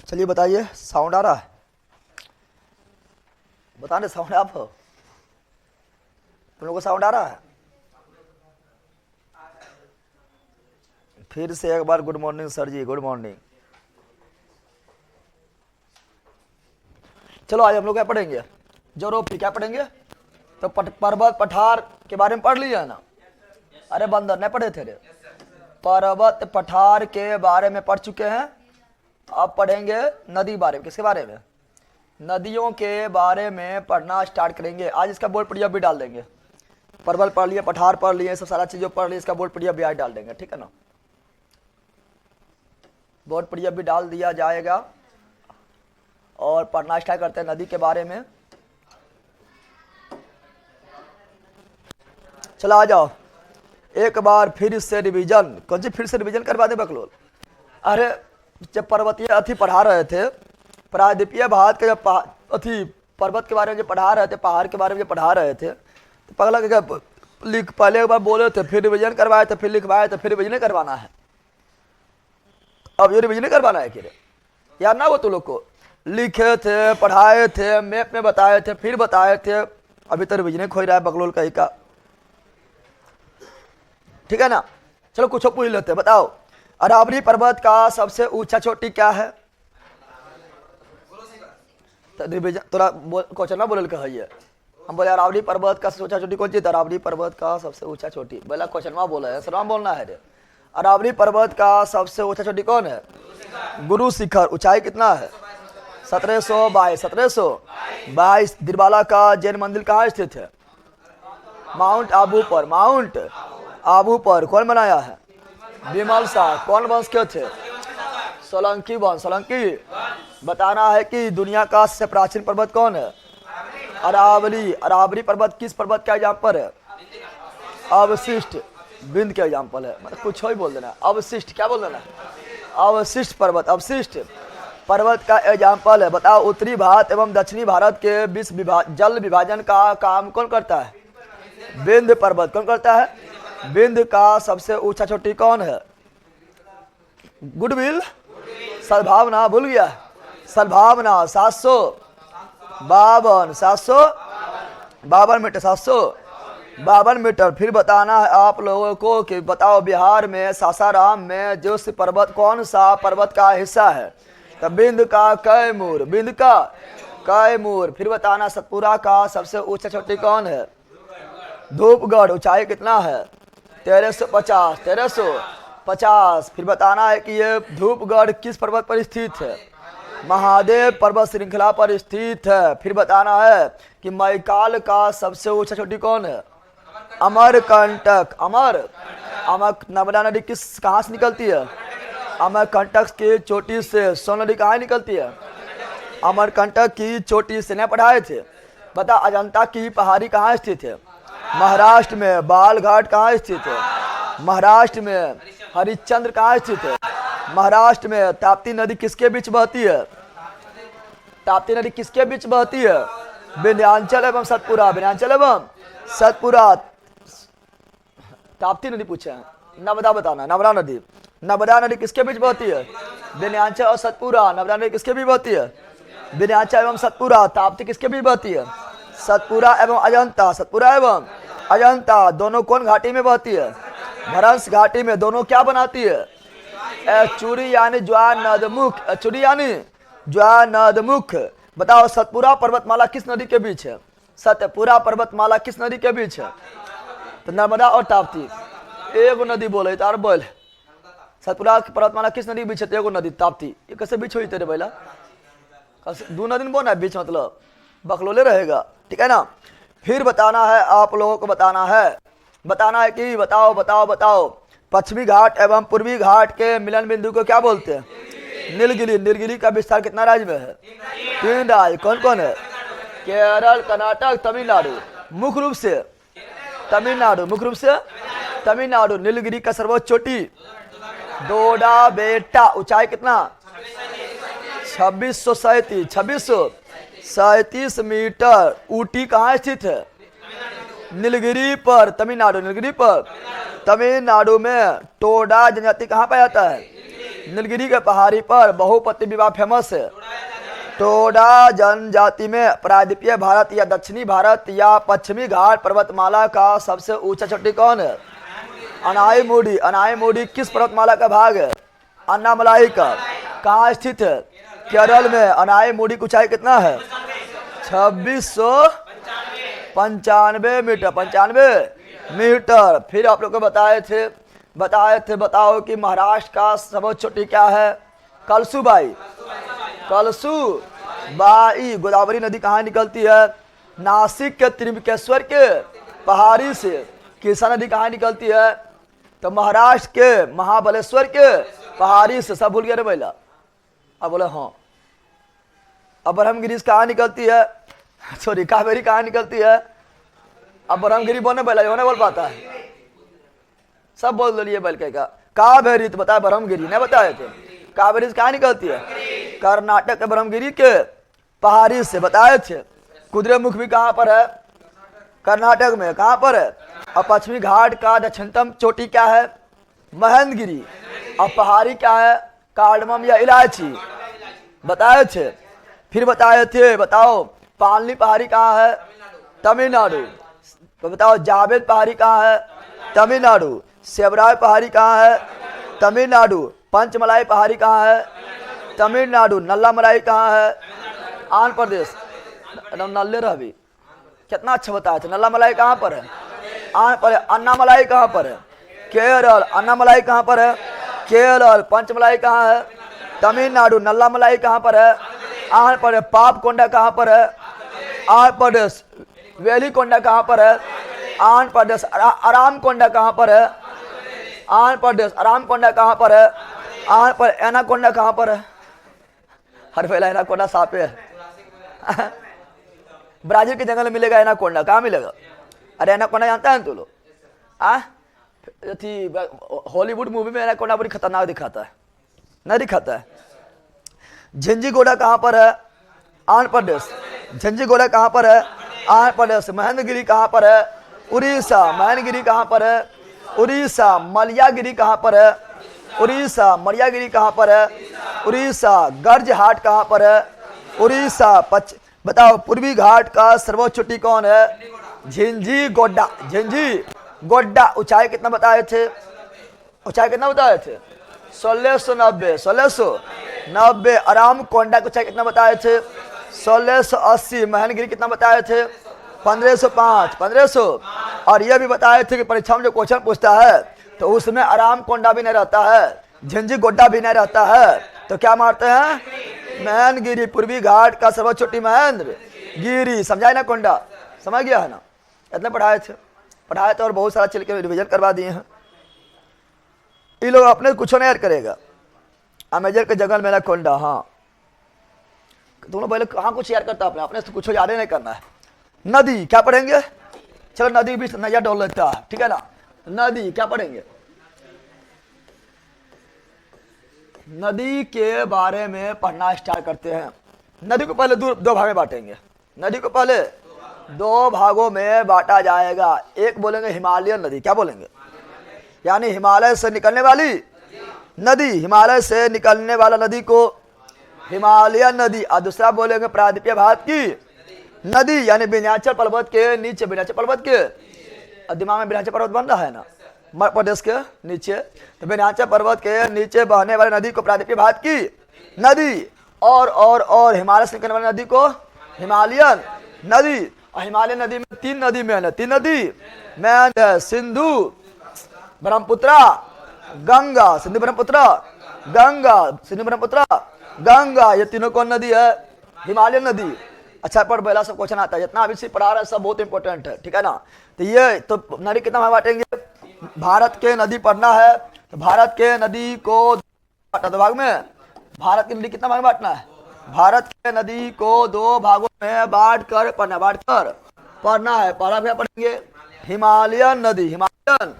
चलिए बताइए, साउंड आ रहा है? बताने साउंड आप हो, तुम लोगों को साउंड आ रहा है? फिर से एक बार गुड मॉर्निंग सर जी, गुड मॉर्निंग। चलो आज हम लोग क्या पढ़ेंगे? जोरोफी क्या पढ़ेंगे? तो पर्वत पठार के बारे में पढ़ लिया ना? अरे बंदर नहीं पढ़े थे रे? पर्वत पठार के बारे में पढ़ चुके हैं। अब पढ़ेंगे नदी बारे में। किसके बारे में? नदियों के बारे में पढ़ना स्टार्ट करेंगे। आज इसका बोर्ड पीडीएफ भी डाल देंगे। पर्वत पढ़ लिए, पठार पढ़ लिए, सब सारा चीज़ों पढ़ लिए, इसका बोर्ड पीडीएफ भी आज डाल देंगे, ठीक है ना? बोर्ड पीडीएफ भी डाल दिया जाएगा और पढ़ना स्टार्ट करते हैं नदी के बारे में। चलो आ जाओ, एक बार फिर से रिवीजन। कौन सी फिर से रिवीजन करवा दे बकलोल? अरे जब पर्वतीय अथी पढ़ा रहे थे, प्रायद्वीपीय भारत के जब अथी पर्वत के बारे में जो पढ़ा रहे थे, पहाड़ के बारे में जो पढ़ा रहे थे, तो पगला क्या लिख, पहले एक बार बोले थे, फिर रिवीजन करवाए थे, फिर लिखवाए थे, फिर रिवीजन करवाना है। अब ये रिवीजन करवाना है कि यार ना? वो तो लोग को लिखे थे, पढ़ाए थे, मैप में बताए थे, फिर बताए थे, अभी तो रिवीजन खोज रहा है बकलोल कहीं का, ठीक है ना? चलो कुछ पूछ लेते हैं, बताओ अरावली पर्वत का सबसे ऊंचा चोटी क्या है? थोड़ा क्वेश्चन ना बोले कहिए। हम बोले अरावली पर्वत का सबसे ऊंचा चोटी कौन सी? अरावली पर्वत का सबसे ऊंचा चोटी, बोला क्वेश्चन में बोला है, सलाम बोलना है रे। अरावली पर्वत का सबसे ऊंचा चोटी कौन है? गुरु शिखर। ऊंचाई कितना है? 1722। 1722। दिरबाला का जैन मंदिर कहाँ स्थित है? माउंट आबू पर। माउंट आबू पर। कौन बनाया है? विमल शाह। कौन वंश के थे? सोलंकी वंश। सोलंकी। बताना है कि दुनिया का सबसे प्राचीन पर्वत कौन है? अरावली। अरावली पर्वत किस पर्वत का एग्जाम्पल है? अवशिष्ट। बिंद के एग्जाम्पल है, मतलब कुछ ही बोल देना। अवशिष्ट क्या बोल देना? अवशिष्ट पर्वत। अवशिष्ट पर्वत का एग्जाम्पल है। बताओ उत्तरी भारत एवं दक्षिणी भारत के बीच जल विभाजन का काम कौन करता है? बिंद पर्वत। कौन करता है? बिंद का सबसे ऊंचा चोटी कौन है? गुडविल। सद्भावना भूल गया? सद्भावना 752। 752 मीटर। 752 मीटर। फिर बताना है आप लोगों को कि बताओ बिहार में सासाराम में जोश पर्वत कौन सा पर्वत का हिस्सा है? तो बिंद का कैमूर। बिंद का कैमूर। फिर बताना सतपुरा का सबसे ऊंचा चोटी कौन है? धूपगढ़। ऊंचाई कितना है? 1350। 1350। फिर बताना है कि ये धूपगढ़ किस पर्वत पर स्थित है? महादेव पर्वत श्रृंखला पर स्थित है। फिर बताना है कि मैकाल का सबसे ऊंचा चोटी कौन है? अमरकंटक। अमर नर्मदा नदी कहाँ से निकलती है? अमरकंटक की चोटी से। सोन नदी कहाँ निकलती है? अमरकंटक की चोटी से। नहीं पढ़ाए थे? बता अजंता की पहाड़ी कहाँ स्थित है? महाराष्ट्र में। बालघाट कहाँ स्थित है? महाराष्ट्र में। हरिश्चंद्र कहाँ स्थित है? महाराष्ट्र में। ताप्ती नदी किसके बीच बहती है? ताप्ती नदी किसके बीच बहती है? विंध्याचल एवं सतपुरा। विंध्याचल एवं सतपुरा। ताप्ती नदी पूछे हैं। नर्मदा बताना। नर्मदा नदी। नर्मदा नदी किसके बीच बहती है? विंध्याचल और सतपुरा। नर्मदा नदी किसके बीच बहती है? विंध्याचल एवं सतपुरा। ताप्ती किसके बीच बहती है? सतपुरा एवं अजंता। सतपुरा एवं अजंता दोनों कौन घाटी में बहती है? भ्रंश घाटी में। दोनों क्या बनाती है? एचुरी यानी ज्वारनदमुख। एचुरी यानी ज्वारनदमुख। बताओ सतपुरा पर्वतमाला किस नदी के बीच है? सतपुरा पर्वतमाला किस नदी के बीच है? तो नर्मदा और ताप्ती। एगो नदी बोले तार बोल। सतपुरा पर्वतमाला किस नदी के बीच है? एगो नदी ताप्ती। ये कैसे बीच हुई तेरे बैला? दो नदी बोना है बीच, मतलब बकलोले रहेगा, ठीक है ना? फिर बताना है आप लोगों को, बताना है कि बताओ बताओ बताओ पश्चिमी घाट एवं पूर्वी घाट के मिलन बिंदु को क्या बोलते हैं? नीलगिरी। नीलगिरी का विस्तार कितना राज्य में है? 3 राज्य। कौन कौन है? केरल, कर्नाटक, तमिलनाडु। मुख्य रूप से तमिलनाडु। मुख्य रूप से तमिलनाडु। नीलगिरी का सर्वोच्च चोटी डोडा बेटा। ऊंचाई कितना? 2637। 2637 मीटर। ऊटी कहाँ स्थित है? नीलगिरी पर। तमिलनाडु। नीलगिरी पर। तमिलनाडु में। टोडा जनजाति कहाँ पाया जाता है? नीलगिरी के पहाड़ी पर बहुपति विवाह फेमस है। टोडा जनजाति में प्रायद्वीपीय भारत या दक्षिणी भारत या पश्चिमी घाट पर्वतमाला का सबसे ऊंचा चोटी कौन है? अनाईमुडी। अनाईमुडी किस पर्वतमाला का भाग है? अन्नामलाई का। कहाँ स्थित है? केरल में। अनाईमुडी की ऊंचाई कितना है? 2695 मीटर। 95 मीटर। फिर आप लोग को बताए थे बताओ कि महाराष्ट्र का सर्वोच्च चोटी क्या है? कलसुबाई। कलसुबाई। गोदावरी नदी कहाँ निकलती है? नासिक के त्रिम्बकेश्वर के पहाड़ी से। कृष्णा नदी कहाँ निकलती है? तो महाराष्ट्र के महाबलेश्वर के पहाड़ी से। सब भूल गए रे भैया? अब बोले हाँ। अब ब्रह्मगिरी कहाँ निकलती है? सॉरी, कावेरी कहाँ निकलती है? अब ब्रह्मगिरी बोलने भैया नहीं बोल पाता है, सब बोल दिए बैल का। कावेरी तो बताया, ब्रह्मगिरी नहीं बताए थे। कावेरी कहाँ निकलती है? कर्नाटक के ब्रह्मगिरी के पहाड़ी से बताए थे। कुद्रेमुख भी कहाँ पर है? कर्नाटक में। कहाँ पर है? और पश्चिमी घाट का दक्षिणतम चोटी क्या है? महेंद्रगिरी। और पहाड़ी क्या है? कार्डमम या इलायची बताए थे। फिर बताए थे, बताओ पालनी पहाड़ी कहाँ है? तमिलनाडु। तो बताओ जावेद पहाड़ी कहाँ है? तमिलनाडु। सेवराय पहाड़ी कहाँ है? तमिलनाडु। पंचमलाई पहाड़ी कहाँ है? तमिलनाडु। नल्लामलाई कहाँ है? आंध्र प्रदेश। नल्ले रह भी कितना अच्छा बताया था। नल्लामलाई कहाँ पर है? आंध्र प्रदेश। अन्नामलाई कहाँ पर है? केरल। अन्नामलाई कहाँ पर है? केरल। पंचमलाई कहाँ है? तमिलनाडु। नल्लामलाई कहाँ पर है? आंध्र प्रदेश। पापकोंडा कहाँ पर है? आंध्र प्रदेश। वेलिकोंडा कहाँ पर है? आंध्र प्रदेश। आरामकोंडा कहाँ पर है? आंध्र प्रदेश। आरामकोंडा कहाँ पर है? आंध्र प्रदेश। एनाकोंडा कहाँ पर है? हर पहला एनाकोंडा सांप है। ब्राजील के जंगल में मिलेगा एनाकोंडा। कहाँ मिलेगा? अरे एनाकोंडा जानता है तू लोग? हॉलीवुड मूवी में एनाकोंडा बड़ी खतरनाक दिखाता है, नहीं दिखाता है। झंझीगोड़ा कहाँ पर है? आंध्र प्रदेश। झंझीगोड़ा कहाँ पर है? आंध्र प्रदेश। महेंद्रगिरी कहाँ पर है? उड़ीसा। महेंद्रगिरी कहाँ पर है? उड़ीसा। मलियागिरी कहाँ पर है? उड़ीसा। मलियागिरी कहाँ पर है? उड़ीसा। गर्ज हाट कहाँ पर है? उड़ीसा। बताओ पूर्वी घाट का सर्वोच्च चोटी कौन है? झंझीगोड़ा। झंझीगोड़ा। ऊंचाई कितना बताए थे? ऊंचाई कितना बताए थे? 1690। 1690। आरामकोंडा की ऊंचाई कितना बताए थे? 1680। महेंद्रगिरी कितना बताए थे? 1505। 1500। और यह भी बताए थे कि परीक्षा में जो क्वेश्चन पूछता है तो उसमें आरामकोंडा भी नहीं रहता है, झंझीगोड़ा भी नहीं रहता है, तो क्या मारते हैं? महेंद्रगिरी। पूर्वी घाट का सर्वोच्च चोटी महेंद्रगिरी। समझाए ना? कोंडा समझ गया है ना? इतने पढ़ाए थे और बहुत सारा चल के रिविजन करवा दिए हैं। ये लोग अपने कुछ नहीं याद करेगा। अमेजर के जंगल मेरा कोंडा। हाँ, तुम लोग पहले कहाँ कुछ याद करता है? अपने से कुछ याद नहीं करना है। नदी क्या पढ़ेंगे? चलो नदी भी नजर डाल लेता है, ठीक है ना? नदी क्या पढ़ेंगे? नदी के बारे में पढ़ना स्टार्ट करते हैं। नदी को पहले दो भाग में बांटेंगे। नदी को पहले 2 भागों में बांटा जाएगा। एक बोलेंगे हिमालयन नदी। क्या बोलेंगे? यानी हिमालय से निकलने वाली नदी। हिमालय से निकलने वाला नदी को हिमालयन नदी। और दूसरा बोलेंगे प्रायद्वीपीय भारत की नदी, यानी विंध्याचल पर्वत के नीचे। विंध्याचल पर्वत के दिमाग में विंध्याचल पर्वत बन रहा है ना, मध्य प्रदेश के नीचे। तो विंध्याचल पर्वत के नीचे बहने वाली नदी को प्रायद्वीपीय भारत की नदी। और हिमालय से निकलने वाली नदी को हिमालयन नदी। और हिमालयन नदी में 3 नदी में है। 3 नदी में है सिंधु, ब्रह्मपुत्र, गंगा। सिंधु, ब्रह्मपुत्र, गंगा। सिंधु, ब्रह्मपुत्र, गंगा। ये तीनों कौन नदी है? हिमालयन नदी। अच्छा पढ़, पहला सब क्वेश्चन आता है। जितना अभी से पढ़ा रहा है सब बहुत इंपॉर्टेंट है, ठीक है ना? तो ये तो नदी कितना भाग बांटेंगे? भारत के नदी पढ़ना है तो भारत के नदी को 2 भाग में। भारत की नदी कितना भाग बांटना है? भारत के नदी को 2 भागों में बांट कर पढ़ना है। पहला क्या पढ़ेंगे? हिमालयन नदी। हिमालयन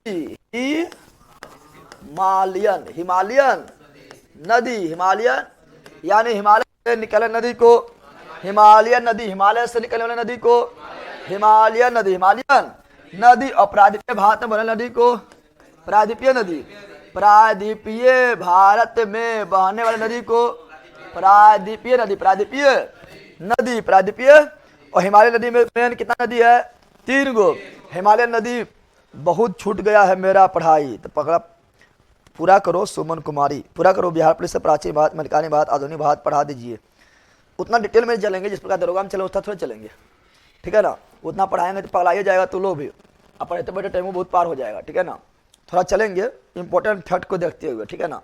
नदी। हिमालयन यानी हिमालय से निकलने नदी को हिमालयन नदी। हिमालय से निकलने वाली नदी को हिमालयन नदी। हिमालयन नदी। और प्रायद्वीपीय भारत में बने नदी को प्रायद्वीपीय नदी। प्रायद्वीपीय भारत में बहने वाली नदी को प्रायद्वीपीय नदी, प्रायद्वीपीय नदी, प्रायद्वीपीय। और हिमालय नदी में मेन कितना नदी है? 3 गो। हिमालय नदी बहुत छूट गया है मेरा पढ़ाई, तो पकड़ा पूरा करो सुमन कुमारी, पूरा करो। बिहार पुलिस से प्राचीन भारत, मलिकानी भारत, आधुनिक भारत पढ़ा दीजिए। उतना डिटेल में चलेंगे जिस प्रकार दरोगा में चले उतना थोड़ा चलेंगे, ठीक है ना। उतना पढ़ाएंगे तो पगलाइए जाएगा तो लो भी, अब पढ़ते बैठे टाइम बहुत पार हो जाएगा, ठीक है ना। थोड़ा चलेंगे इंपॉर्टेंट फैक्ट को देखते हुए, ठीक है ना।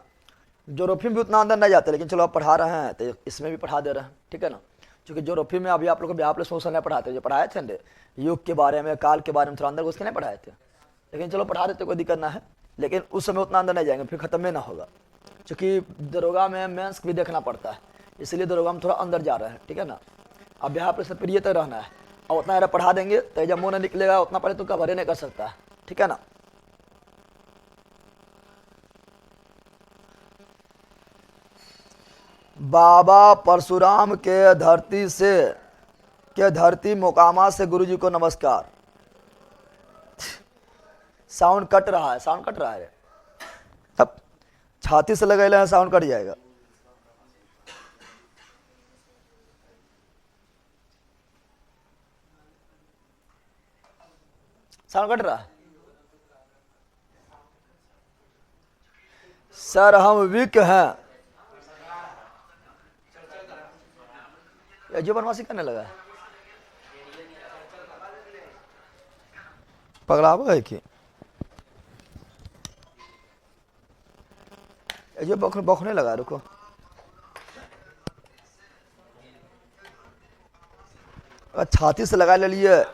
ज्योग्राफी भी उतना अंदर नहीं जाते, लेकिन चलो आप पढ़ा रहे हैं तो इसमें भी पढ़ा दे रहे हैं, ठीक है ना। क्योंकि ज्योग्राफी में अभी आप लोग को बिहार पुलिस सोशल नहीं पढ़ाते, जो पढ़ाए थे ना युग के बारे में, काल के बारे में थोड़ा अंदर उसके नहीं पढ़ाए थे, लेकिन चलो पढ़ा देते, कोई दिक्कत ना है। लेकिन उस समय उतना अंदर नहीं जाएंगे, फिर खत्म में ना होगा। क्योंकि दरोगा में मेंस भी देखना पड़ता है, इसलिए दरोगा में थोड़ा अंदर जा रहे हैं, ठीक है ना। अब बिहार पुलिस से प्रिय तक रहना है, और उतना यार पढ़ा देंगे तो जब मुँह नहीं निकलेगा उतना पढ़े तो कवर नहीं कर सकता है, ठीक है ना। बाबा परशुराम के धरती मोकामा से गुरुजी को नमस्कार। साउंड कट रहा है, साउंड कट रहा है, तब छाती से लगे हैं, साउंड कट जाएगा। साउंड कट रहा है सर, हम वीक हैं। जो बनवासी करने लगा है पगलावा है कि जो बखने लगा, रुको। छाती से लगा ले लिए।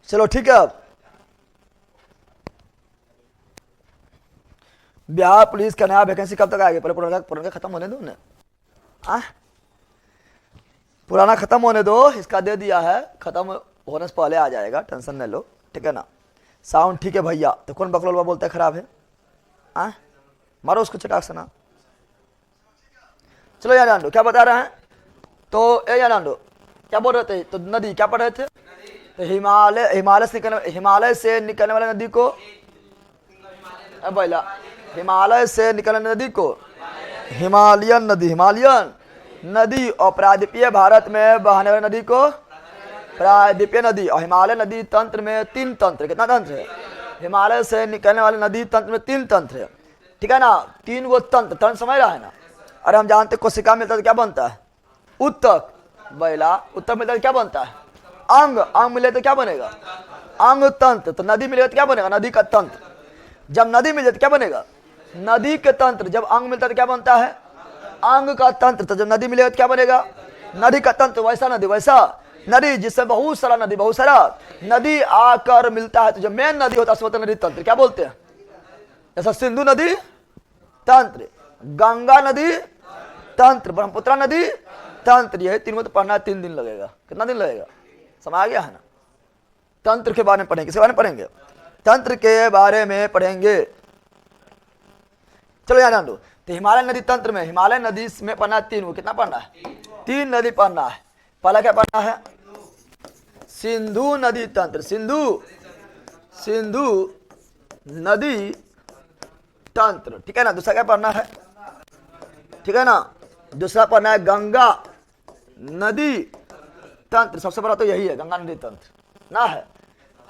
चलो ठीक है। अब बिहार पुलिस का नया वैकेंसी कब तक आएगी? पहले पुराना खत्म होने दो ना, पुराना खत्म होने दो। इसका दे दिया है, खत्म होने से पहले आ जाएगा, टेंशन नहीं लो, ठीक है ना। साउंड ठीक है भैया, तो कौन बकलोलवा बोलता है खराब है? मारो उसको चटाक से ना। चलो यार जान दो क्या बता रहे हैं, तो यार जान दो क्या बोल रहे थे, तो नदी क्या पढ़ रहे थे? तो हिमालय से निकलने वाली नदी को, हिमालय से निकलने नदी को हिमालयन नदी, और प्रायद्वीपीय भारत में बहने वाली नदी को प्रायद्वीपीय नदी। और हिमालय नदी तंत्र में 3 तंत्र, कितना तंत्र है? हिमालय से निकलने वाली नदी तंत्र में 3 तंत्र है, ठीक है ना। 3 गो तंत्र समझ रहा है ना। अरे हम जानते कोशिका मिलता तो क्या बनता है? उत्तक। उत्तक मिलता तो क्या बनता है? अंग मिले तो क्या बनेगा? अंग तंत्र। तो नदी मिलेगा तो क्या बनेगा? नदी का तंत्र। जब नदी मिल जाए तो क्या बनेगा? नदी के तंत्र। जब अंग मिलता तो क्या बनता है? अंग का तंत्र। तो जब नदी मिलेगा तो क्या बनेगा? नदी का तंत्र। वैसा नदी जिससे बहुत सारा नदी आकर मिलता है, तो जब मेन नदी होता है नदी तंत्र। क्या बोलते हैं? जैसा सिंधु नदी तंत्र, गंगा नदी तंत्र, ब्रह्मपुत्र नदी तंत्र। यही 3 में तो पढ़ना 3 दिन लगेगा। कितना दिन लगेगा? समझ आ गया है ना। तंत्र के बारे में पढ़ेंगे। किसके बारे में पढ़ेंगे? तंत्र के बारे में पढ़ेंगे। चलो यार जान दो, तो हिमालय नदी तंत्र में, हिमालय नदी में पढ़ना 3, कितना पढ़ना है? 3 नदी पढ़ना है। पहला क्या पढ़ना है? सिंधु नदी तंत्र, सिंधु नदी तंत्र, ठीक है ना। दूसरा क्या पढ़ना है? ठीक है ना। दूसरा पढ़ना है गंगा नदी तंत्र। सबसे बड़ा तो यही है, गंगा नदी तंत्र ना है।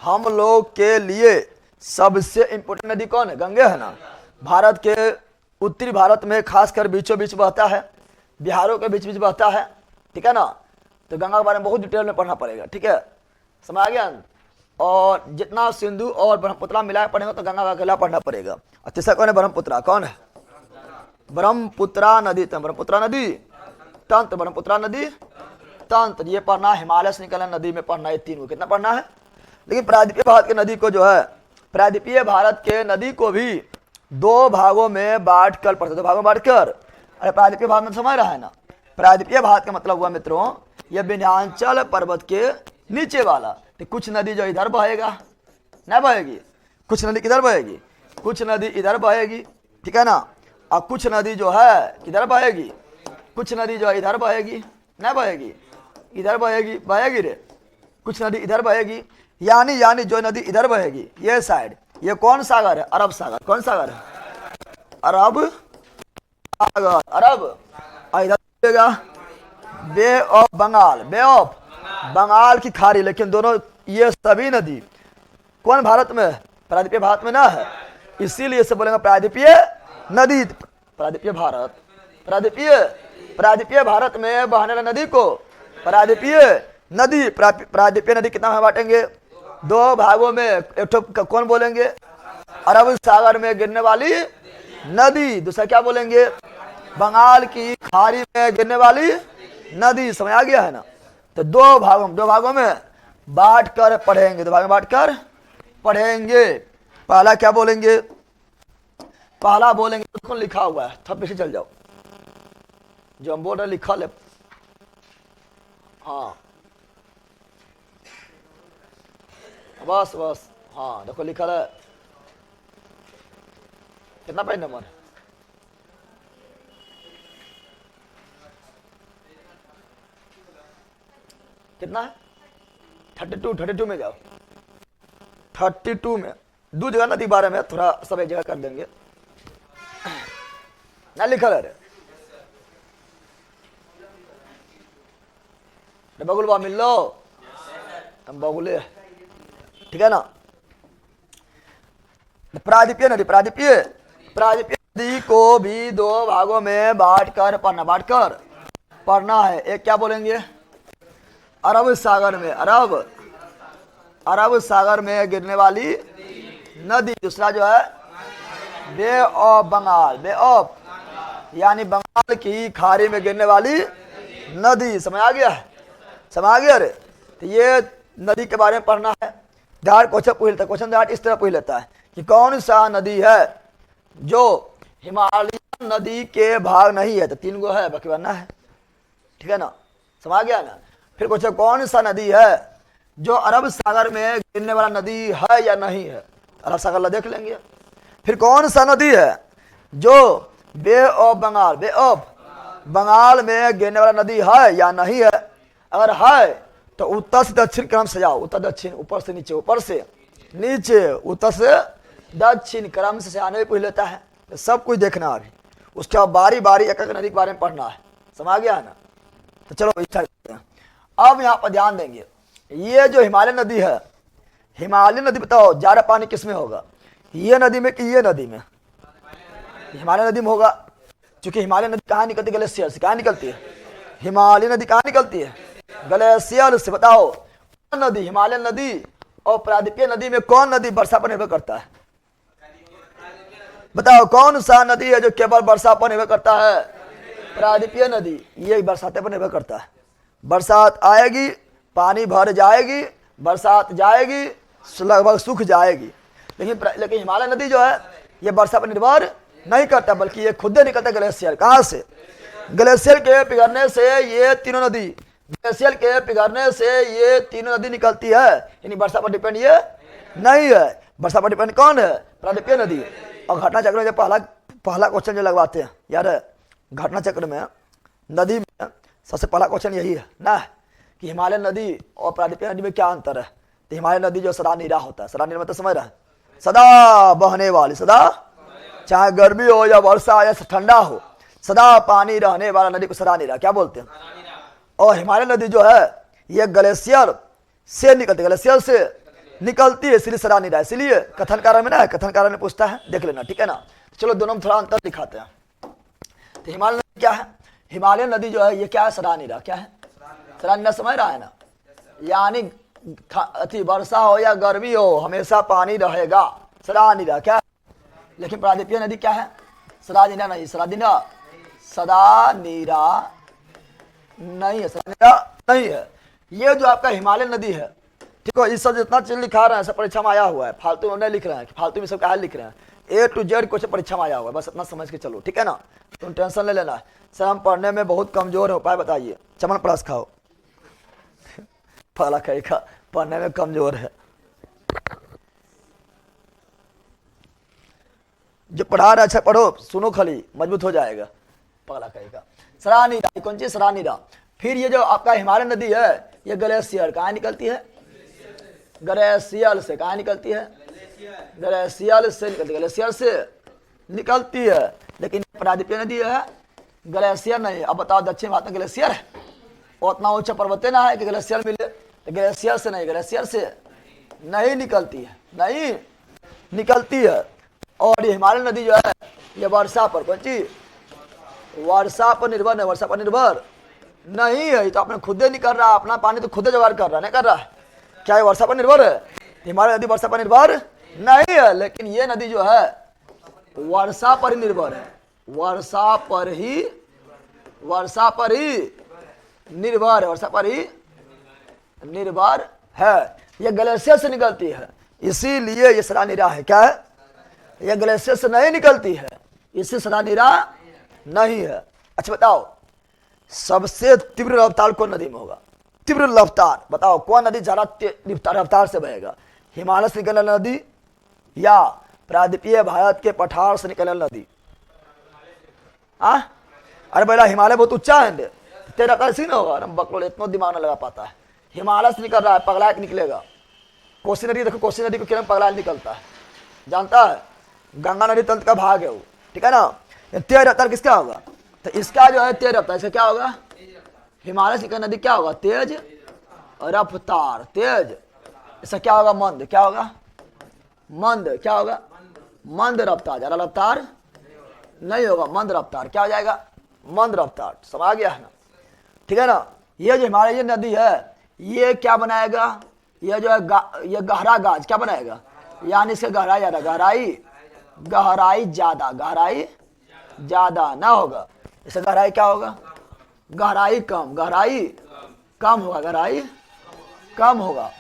हम लोग के लिए सबसे इंपोर्टेंट नदी कौन है? गंगे है ना। भारत के उत्तरी भारत में खासकर बीचों बीच बहता है, बिहारों के बीच बहता है, ठीक है ना। तो गंगा के बारे में बहुत डिटेल में पढ़ना पड़ेगा, ठीक है। समझ आ गया। और जितना सिंधु और ब्रह्मपुत्र मिला पढ़ेंगे तो गंगा का अकेला पढ़ना पड़ेगा। और तीसरा कौन है? ब्रह्मपुत्र। कौन है? ब्रह्मपुत्र नदी तंत्र, ब्रह्मपुत्र नदी तंत्र, ब्रह्मपुत्र नदी तंत्र। ये पढ़ना हिमालय से निकलने नदी में पढ़ना है 3 को। कितना पढ़ना है? लेकिन प्रायद्वीपीय भारत की नदी को जो है प्रायद्वीपीय भारत के नदी को भी दो भागों में बांट कर पड़ता है, दो भागों में बांटकर। अरे प्रायद्वीपीय भारत में समझ रहा है ना, प्रायद्वीपीय भारत का मतलब हुआ मित्रों यह विंध्याचल पर्वत के नीचे वाला। तो कुछ नदी जो इधर बहेगा ना बहेगी, कुछ नदी किधर बहेगी, कुछ नदी इधर बहेगी, ठीक है ना, और कुछ नदी जो है किधर बहेगी, कुछ नदी जो है इधर बहेगी ना बहेगी, इधर बहेगी, बहेगी रे, कुछ नदी इधर बहेगी। यानी जो नदी इधर बहेगी ये साइड, ये कौन सागर है, अरब सागर। कौन सागर है, अरब सागर, अरब। और इधर बहेगा bay of Bengal, bay of Bengal की खाड़ी। लेकिन दोनों ये सभी नदी कौन भारत में है, प्रायद्वीपीय भारत में ना है, इसीलिए इसे बोलेंगे प्रायद्वीपीय नदी। प्रायद्वीपीय भारत, प्रायद्वीपीय भारत में बहने वाली नदी को प्रायद्वीपीय नदी। प्रायद्वीपीय नदी कितना बांटेंगे, दो भागों में। एक तो कौन बोलेंगे, अरब सागर में गिरने वाली नदी, दूसरा क्या बोलेंगे, बंगाल की खाड़ी में गिरने वाली नदी। समझ आ गया है ना। तो दो भागों में बांट कर पढ़ेंगे, दो भागों में बांट कर पढ़ेंगे। पहला क्या बोलेंगे, पहला बोलेंगे कौन लिखा हुआ है, थोड़ा पीछे चल जाओ, जो हम बोल रहे लिखा ले, हाँ बस बस, हाँ देखो लिखा है, कितना पेज नंबर, कितना है, 32 में जाओ, 32 में दो जगह नदी बारे में थोड़ा सब एक जगह कर देंगे ना, लिखा है बगुल बा मिल लो, हम बगुले, ठीक है ना। प्रायद्वीपीय नदी, प्रायद्वीपीय नदी को भी दो भागों में बांट कर पढ़ना है। एक क्या बोलेंगे, अरब सागर में, अरब सागर में गिरने वाली नदी। दूसरा जो है बे ऑफ बंगाल, बे ऑफ यानी बंगाल की खाड़ी में गिरने वाली नदी। समझ आ गया है, समझ आ गया रे। तो ये नदी के बारे में पढ़ना है। ध्यान क्वेश्चन पूछ लेता है, क्वेश्चन ध्यान इस तरह पूछ लेता है कि कौन सा नदी है जो हिमालय नदी के भाग नहीं है। तो 3 गो है, बाकी बनना है, ठीक है ना, समझ आ गया ना। फिर क्वेश्चन कौन सा नदी है जो अरब सागर में गिरने वाला नदी है या नहीं है, अरब सागर देख लेंगे। फिर कौन सा नदी है जो bay of Bengal, bay of Bengal में गिरने वाला नदी है या नहीं है। अगर है तो उत्तर से दक्षिण क्रम से जाओ, उत्तर दक्षिण, ऊपर से नीचे, ऊपर से नीचे, उत्तर से दक्षिण क्रम से आने में पूछ लेता है। तो सब कुछ देखना अभी, उसके बाद बारी बारी एक नदी के बारे में पढ़ना है। समझ गया है ना। तो चलो इच्छा करते हैं। अब यहाँ पर ध्यान देंगे, ये जो हिमालय नदी है, हिमालय नदी बताओ ज्यादा पानी किस में होगा, ये नदी में कि ये नदी में, हिमालय नदी में होगा। क्योंकि हिमालय नदी कहाँ निकलती है, ग्लेशियर से। कहाँ निकलती है हिमालय नदी, कहाँ निकलती है, ग्लेशियर से। बताओ कौन नदी, हिमालय नदी और प्रायद्वीपीय नदी में कौन नदी वर्षा पर निर्भर करता है। बताओ कौन सा नदी है जो केवल वर्षा पर निर्भर करता है, प्रायद्वीपीय नदी। ये बरसात पर निर्भर करता है। बरसात आएगी, पानी भर जाएगी, बरसात जाएगी, लगभग सूख जाएगी। लेकिन हिमालय नदी जो है ये वर्षा पर निर्भर नहीं करता, बल्कि ये खुद निकलता है ग्लेशियर। कहाँ से, ग्लेशियर के पिघलने से ये तीनों नदी, ग्लेशियर के पिघलने से ये तीनों नदी निकलती है। यानी वर्षा पर डिपेंड ये नहीं है। वर्षा पर डिपेंड कौन है, प्रायद्वीपीय नदी। और घटना चक्र में जो पहला क्वेश्चन जो लगवाते हैं यार, घटना चक्र में नदी में सबसे पहला क्वेश्चन यही है ना कि हिमालय नदी और प्रायद्वीपीय नदी में क्या अंतर है। तो हिमालय नदी जो सदा नीरा होता है, सदा नीरा मतलब समझ रहा है, सदा बहने वाली, सदा चाहे गर्मी हो या वर्षा या ठंडा हो, सदा पानी रहने वाला नदी को सदा नीरा क्या बोलते हैं। और हिमालय नदी जो है ये ग्लेशियर से निकलती, ग्लेशियर से निकलती है, इसलिए सदा नीरा। इसलिए कथनकार में ना है, कथनकार ने पूछता है, देख लेना, ठीक है ना। चलो दोनों में थोड़ा अंतर दिखाते हैं। तो हिमालय नदी क्या है, हिमालय नदी जो है ये क्या है, सदा नीरा। क्या है, सदा नीरा, समझ रहा है ना। यानी अति वर्षा हो या गर्मी हो हमेशा पानी रहेगा, सदा नीरा। क्या, लेकिन प्रायद्वीपीय नदी क्या है, सदा नीरा नहीं, सदा नीरा, सदा नीरा नहीं है, सदा नीरा नहीं है। ये जो आपका हिमालय नदी है ठीक है, इस सब जितना चीज लिखा रहे हैं सब परीक्षा में आया हुआ है, फालतू में नहीं लिख रहे हैं, फालतू में सब क्या लिख रहे हैं, A to Z क्वेश्चन परीक्षा में आया हुआ है, बस इतना समझ के चलो, ठीक है ना। तुम टेंशन ले लेना। सर हम पढ़ने में बहुत कमजोर है, उपाय बताइए। चमन प्लस खाओ। फला कहेगा पढ़ने में कमजोर है। जो पढ़ा रहा अच्छा पढ़ो, सुनो खाली, मजबूत हो जाएगा। पगला कहेगा सरानीरा, कौन चीज सरानीरा। फिर ये जो आपका हिमालय नदी है, ये ग्लेशियर कहाँ निकलती है? ग्लेशियर से। कहाँ निकलती है? ग्लेशियर से निकलती है, ग्लेशियर से निकलती है। लेकिन प्रादीपीय नदी है, ग्लेशियर नहीं। अब बताओ दक्षिण भारत में ग्लेशियर है? उतना ऊंचा पर्वत ना है कि ग्लेशियर मिले, तो ग्लेशियर से नहीं, ग्लेशियर से नहीं निकलती है, नहीं निकलती है। और ये हिमालय नदी जो है ये वर्षा पर, कौन चीज? वर्षा पर निर्भर है, वर्षा पर निर्भर नहीं है। तो आपने खुद नहीं कर रहा, अपना पानी तो खुद जुगाड़ कर रहा, नहीं कर रहा है। क्या ये वर्षा पर निर्भर है? हिमालय नदी वर्षा पर निर्भर नहीं है, लेकिन ये नदी जो है वर्षा पर ही निर्भर है, वर्षा पर ही निर्भर है, वर्षा पर ही निर्भर है। ये ग्लेशियर से निकलती है, इसीलिए ये सरानीरा है। क्या है? ये ग्लेशियर से नहीं निकलती है, इससे सरानीरा नहीं है। अच्छा बताओ, सबसे तीव्र रफ्तार कौन नदी में होगा? तीव्र रफ्तार बताओ, कौन नदी ज्यादा रफ्तार से बहेगा? हिमालय से निकलने वाली नदी या प्रादीपीय भारत के पठार से निकलने वाली नदी? अरे बेटा हिमालय बहुत ऊंचा है, तेरा कैसे ना होगा? बकलोल इतना दिमाग ना लगा पाता है। हिमालय से निकल रहा है, पगला के निकलेगा। कोसी नदी देखो, कोसी नदी को किरण पगला निकलता है, जानता है? गंगा नदी तंत्र का भाग है वो, ठीक है ना। तेज रफ्तार किसका होगा? तो इसका जो है तेज रफ्तार, इसका क्या होगा? हिमालय से नदी क्या होगा? तेज रफ्तार, तेज। इसका क्या होगा? मंद। क्या होगा? मंद। क्या होगा? मंद रफ्तार, ज्यादा रफ्तार नहीं होगा, मंद रफ्तार। क्या हो जाएगा? मंद रफ्तार। समझ गया है ना, ठीक है ना। ये जो हिमालय नदी है ये क्या बनाएगा? ये जो है ये गहरा गाज क्या बनाएगा? यानी इसका गहराई ज्यादा, गहराई ज्यादा ना होगा, इसका गहराई क्या होगा? गहराई कम होगा।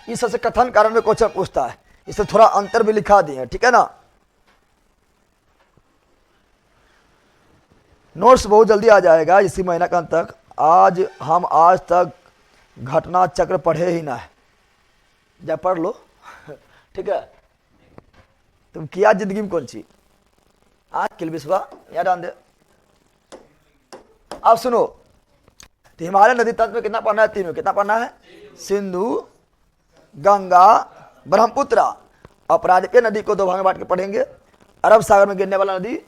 इस से कथन कारण में क्वेश्चन पूछता है, इससे थोड़ा अंतर भी लिखा दिए, ठीक है ना। नोट्स बहुत जल्दी आ जाएगा इसी महीना का अंत तक। हम आज तक घटना चक्र पढ़े ही ना है, जब पढ़ लो ठीक है। तुम किया जिंदगी में कौन सी? किल बिस्वा याद आन दे। अब सुनो, तो हिमालय नदी तंत्र में कितना पढ़ना है? तीनों। कितना पढ़ना है? सिंधु, गंगा, ब्रह्मपुत्र। और प्रादीपीय नदी को दो भाग में बांट के पढ़ेंगे। अरब सागर में गिरने वाला नदी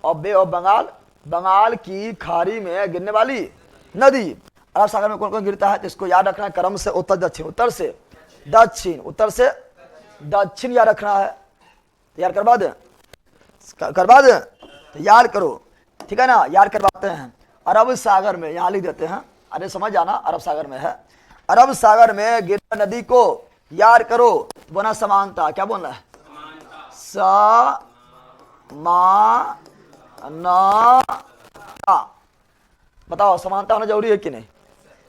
और बे ऑफ बंगाल, बंगाल की खाड़ी में गिरने वाली नदी। अरब सागर में कौन कौन गिरता है? तो इसको याद रखना है, क्रम से उत्तर दक्षिण, उत्तर से दक्षिण याद रखना है। याद करवा दें तो याद करो, ठीक है ना। याद करवाते हैं। अरब सागर में यहाँ लिख देते हैं, अरे समझ जाना, अरब सागर में है। अरब सागर में गिरने नदी को याद करो, बोलना समानता। क्या बोलना है? बताओ समानता होना जरूरी है कि नहीं?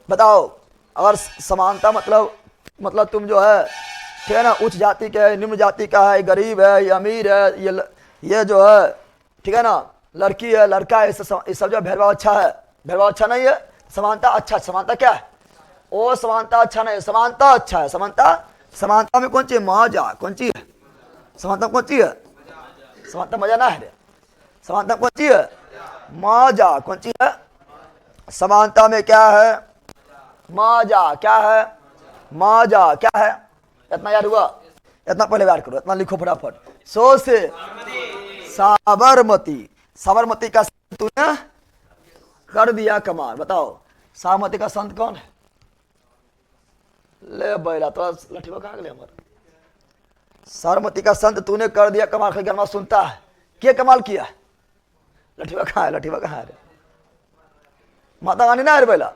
बताओ। अगर समानता मतलब तुम जो है, ठीक है ना, उच्च जाति का है, निम्न जाति का है, गरीब है, ये अमीर है, ये जो है, ठीक है ना, लड़की है, लड़का है, ये सब जो भेदभाव अच्छा है, भेदभाव अच्छा नहीं है। समानता अच्छा, समानता क्या है? ओ समानता अच्छा नहीं, समानता अच्छा है। समानता में कौन चीज? मजा। कौन चीज है? समानता कौन चीज है? समानता मजा ना है। समानता कौन चीज है? मजा। कौन चीज है? समानता में क्या है? मजा। क्या है? मजा। क्या है? इतना याद हुआ? इतना पहले याद करो, इतना लिखो फटाफट। सो से साबरमती का संत तूने कर दिया कमाल। बताओ साबरमती का संत कौन है? ले बैला तो लठीवा कहाँ गए हमारा? साबरमती का संत तूने कर दिया कमाल। खाली गरमा सुनता है, क्या कमाल किया? लठीवा कहाँ है? लठीवा कहाँ है? माता गानी ना है बैला,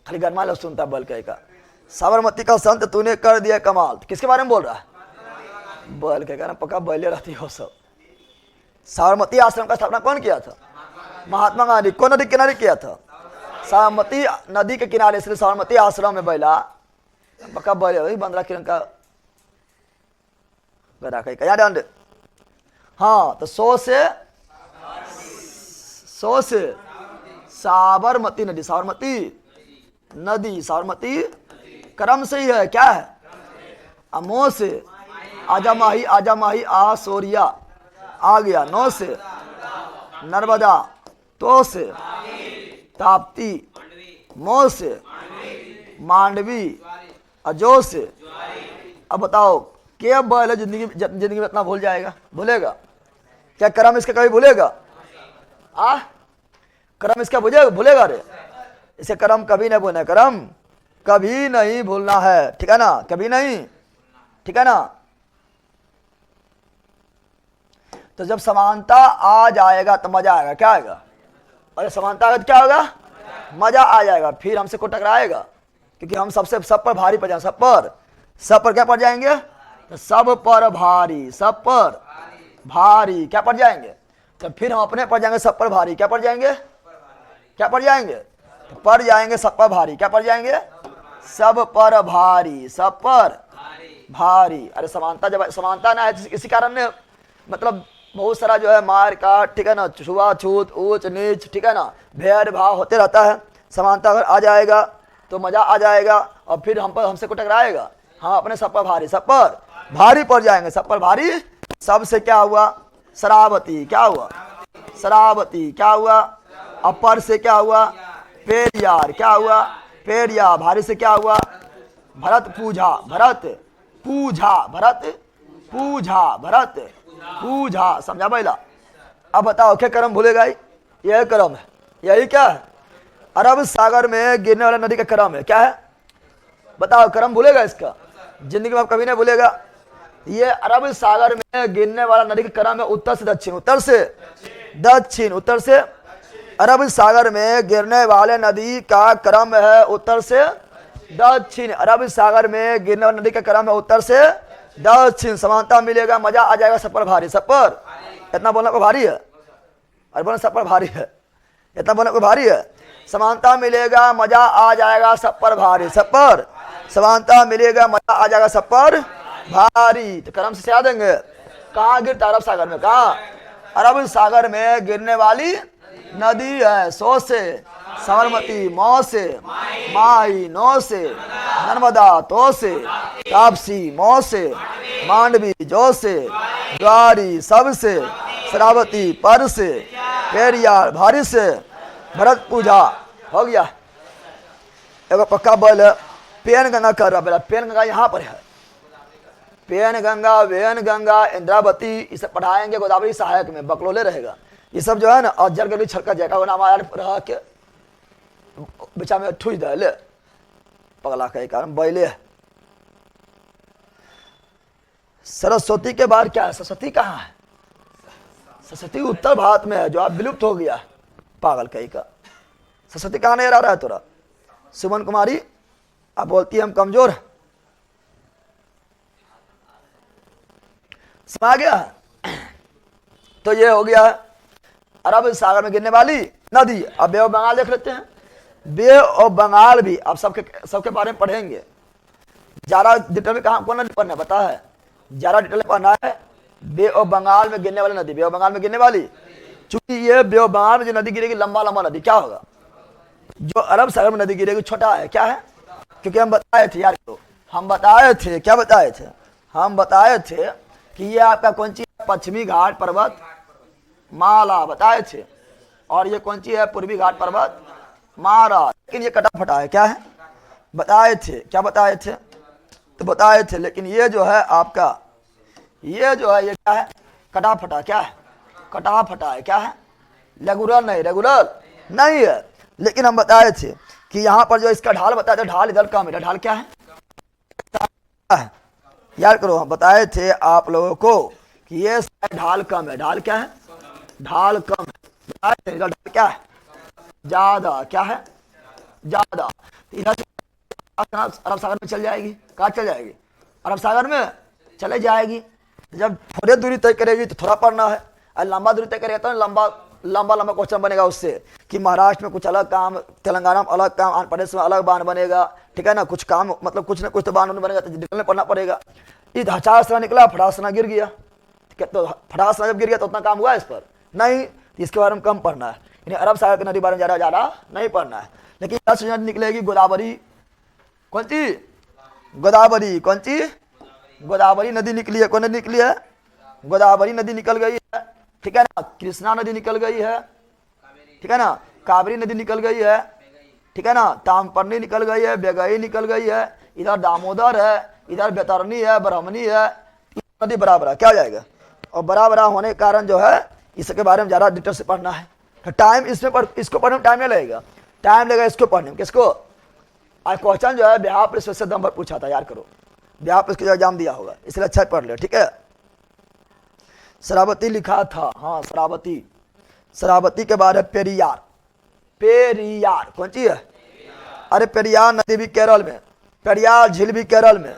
खाली गरमा लो सुनता बल कहेगा। साबरमती का संत तूने कर दिया कमाल, किसके बारे में बोल रहा है? बल कहेगा ना, पक्का बैले रहती हो सब। साबरमती आश्रम का स्थापना कौन किया था? महात्मा गांधी। कौन नदी किनारे किया था? साबरमती नदी के किनारे, इसलिए साबरमती आश्रम में बैला पक्का बोले भाई 15 किरण का गदा कहीं का याद आंदे। हाँ तो 100 से साबरमती नदी, साबरमती क्रम से ही है, क्या है? अमो से आजामाही आसोरिया आ गया। 9 से नर्मदा, तो से ताप्ती, मो से मांडवी, अजो से। अब बताओ क्या बल है जिंदगी में इतना भूल जाएगा, भूलेगा क्या? क्रम इसका कभी भूलेगा? क्रम इसका भूलेगा रे? इसे क्रम कभी नहीं भूलना, क्रम कभी नहीं भूलना है, ठीक है ना? कभी नहीं, ठीक है ना? तो जब समानता आ जाएगा तो मजा आएगा, क्या आएगा? अरे समानता आएगा तो क्या होगा? मजा आ जाएगा। फिर हमसे को टकराएगा क्योंकि हम सब पर भारी पड़ जाएंगे, सब पर क्या पड़ जाएंगे? तो सब पर भारी, सब पर भारी क्या पड़ जाएंगे? तो फिर हम अपने पड़ जाएंगे सब पर भारी, क्या पड़ जाएंगे? क्या पड़ जाएंगे? तो पड़ जाएंगे सब पर भारी, क्या पड़ जाएंगे? सब पर भारी, सब पर भारी। अरे समानता जब समानता ना है इसी कारण ने मतलब बहुत सारा जो है मार काट, ठीक है ना, छुआछूत, ऊंच नीच, ठीक है ना, भेदभाव होते रहता है। समानता अगर आ जाएगा तो मजा आ जाएगा और फिर हमसे को टकराएगा, हम अपने सब पर भारी पड़ जाएंगे, सब पर भारी। सबसे क्या हुआ? शराबती, क्या हुआ? शराबती क्या हुआ? अपर से क्या हुआ? पेरियार, क्या हुआ? पेरिया। भारी से क्या हुआ? भरत पूजा, समझा बैला? अब बताओ क्या क्रम भूलेगा? यह क्रम है, यही क्या है? अरब सागर में गिरने वाला नदी का क्रम है, क्या है? बताओ क्रम भूलेगा इसका? जिंदगी में आप कभी नहीं भूलेगा। ये अरब सागर में गिरने वाला नदी का क्रम है उत्तर से दक्षिण, अरब सागर में गिरने वाले नदी का क्रम है उत्तर से दक्षिण। अरब सागर में गिरने वाली नदी का क्रम है उत्तर से दक्षिण। समानता मिलेगा, मजा आ जाएगा, सब पर भारी, सब पर। इतना बोलना को भारी है? अरे बोलना सब पर भारी है, इतना बोलना को भारी है? समानता मिलेगा, मजा आ जाएगा, सब पर भारी, सब पर। समानता मिलेगा, मजा आ जाएगा, सब पर भारी। तो क्रम से याद देंगे। कहाँ गिरता? अरब सागर में। कहाँ? अरब सागर में गिरने वाली नदी है 100 से साबरमती, मौ से माही, 9 से नर्मदा, तो से तापसी, मौ से मांडवी, जो से द्वारी, सब से शरावती, पर से पेरियार, भारी से भरत पूजा। हो गया। एगो पक्का बल पेन गंगा कर रहा, बेटा पेन गंगा यहाँ पर है। पेन गंगा, वेन गंगा, इंद्रावती, इसे पढ़ाएंगे गोदावरी सहायक में, बकलोले रहेगा। ये सब जो है ना अजर के लिए छड़का जाएगा, वो नाम रहा के बेचा में ठुई दे ले पगला के कारण बैले। सरस्वती के बाद क्या है? सरस्वती कहाँ है? सरस्वती उत्तर भारत में है, जो आप विलुप्त हो गया, पागल कहीं का। सरस्वती कहाँ नहीं रहा है तोरा? सुमन कुमारी आप बोलती है हम कमजोर है, समझ गया? तो ये हो गया अरब सागर में गिरने वाली नदी। अब बे ऑफ बंगाल देख लेते हैं। बे ऑफ बंगाल भी आप सबके बारे में पढ़ेंगे। ज्यादा डिटेल में कहाँ कौन नदी पढ़ना है पता है? ज्यादा डिटेल में पढ़ना है बे ऑफ बंगाल में गिरने वाली नदी, बे ऑफ बंगाल में गिरने वाली। चूंकि ये बे ऑफ बंगाल में जो नदी गिरेगी लंबा नदी, क्या होगा? जो अरब सागर में नदी गिरेगी छोटा है, क्या है? क्योंकि हम बताए थे यार, हम बताए थे, क्या बताए थे? हम बताए थे कि ये आपका कौन सी पश्चिमी घाट पर्वत माला बताए थे, और ये कौन सी है? पूर्वी घाट पर्वत माला। लेकिन ये कटा फटा है, क्या है? बताए थे, क्या बताए थे? तो बताए थे, लेकिन ये जो है आपका, ये जो है ये क्या है? कटा फटा, क्या है? कटा फटा है, क्या है? रेगुलर नहीं है। लेकिन हम बताए थे कि यहाँ पर जो इसका ढाल बताया था, ढाल इधर कम है। ढाल क्या है? याद करो, हम बताए थे आप लोगों को कि ये ढाल कम है। ढाल क्या है? ढाल कम है। बताए थे ढाल क्या है? ज्यादा, क्या है? ज्यादा। इधर से अरब सागर में चल जाएगी। कहाँ चल जाएगी? अरब सागर में चले जाएगी। जब थोड़ी दूरी तय करेगी तो थोड़ा पढ़ना है, और लंबा दूरी तय करेगा तो लंबा लंबा क्वेश्चन बनेगा उससे कि महाराष्ट्र में कुछ अलग काम, तेलंगाना में अलग काम, आंध्र प्रदेश में अलग बांध बनेगा, ठीक है ना, कुछ काम मतलब कुछ ना कुछ तो बांध बनेगा, तो डिटेल में पढ़ना पड़ेगा। ये हचासना निकला, फटासना गिर गया, ठीक है, तो फटासना जब गिर गया तो उतना काम हुआ इस पर नहीं, इसके बारे में कम पढ़ना है। इन्हें अरब सागर की नदी बारे में ज़्यादा नहीं पढ़ना है। लेकिन 10 नदी निकलेगी, गोदावरी, कौन सी गोदावरी, कौन सी गोदावरी नदी निकली है, कौन नदी निकली है, गोदावरी नदी निकल गई है, ठीक है ना, कृष्णा नदी निकल गई है, ठीक है ना, कावेरी नदी निकल गई है, ठीक है ना, ताम्रपर्णी निकल गई है, बेगई निकल गई है, इधर दामोदर है, इधर बैतरणी है, ब्राह्मणी है, नदी बराबर है, क्या हो जाएगा। और बराबर होने के कारण जो है इसके बारे में ज़्यादा डिटेल से पढ़ना है। तो टाइम इसमें इसको पढ़ने में टाइम नहीं लगेगा, टाइम लगेगा इसको पढ़ने में। किसको? आज क्वेश्चन जो है बिहार पुलिस से नंबर पूछा था, याद करो, बिहार पुलिस का एग्जाम दिया होगा, इसलिए अच्छा पढ़ लो, ठीक है। शरावती लिखा था, हाँ शरावती, शरावती के बाद है पेरियार, पेरियार कौन सी है, अरे पेरियार नदी भी केरल में, पेरियार झील भी केरल में,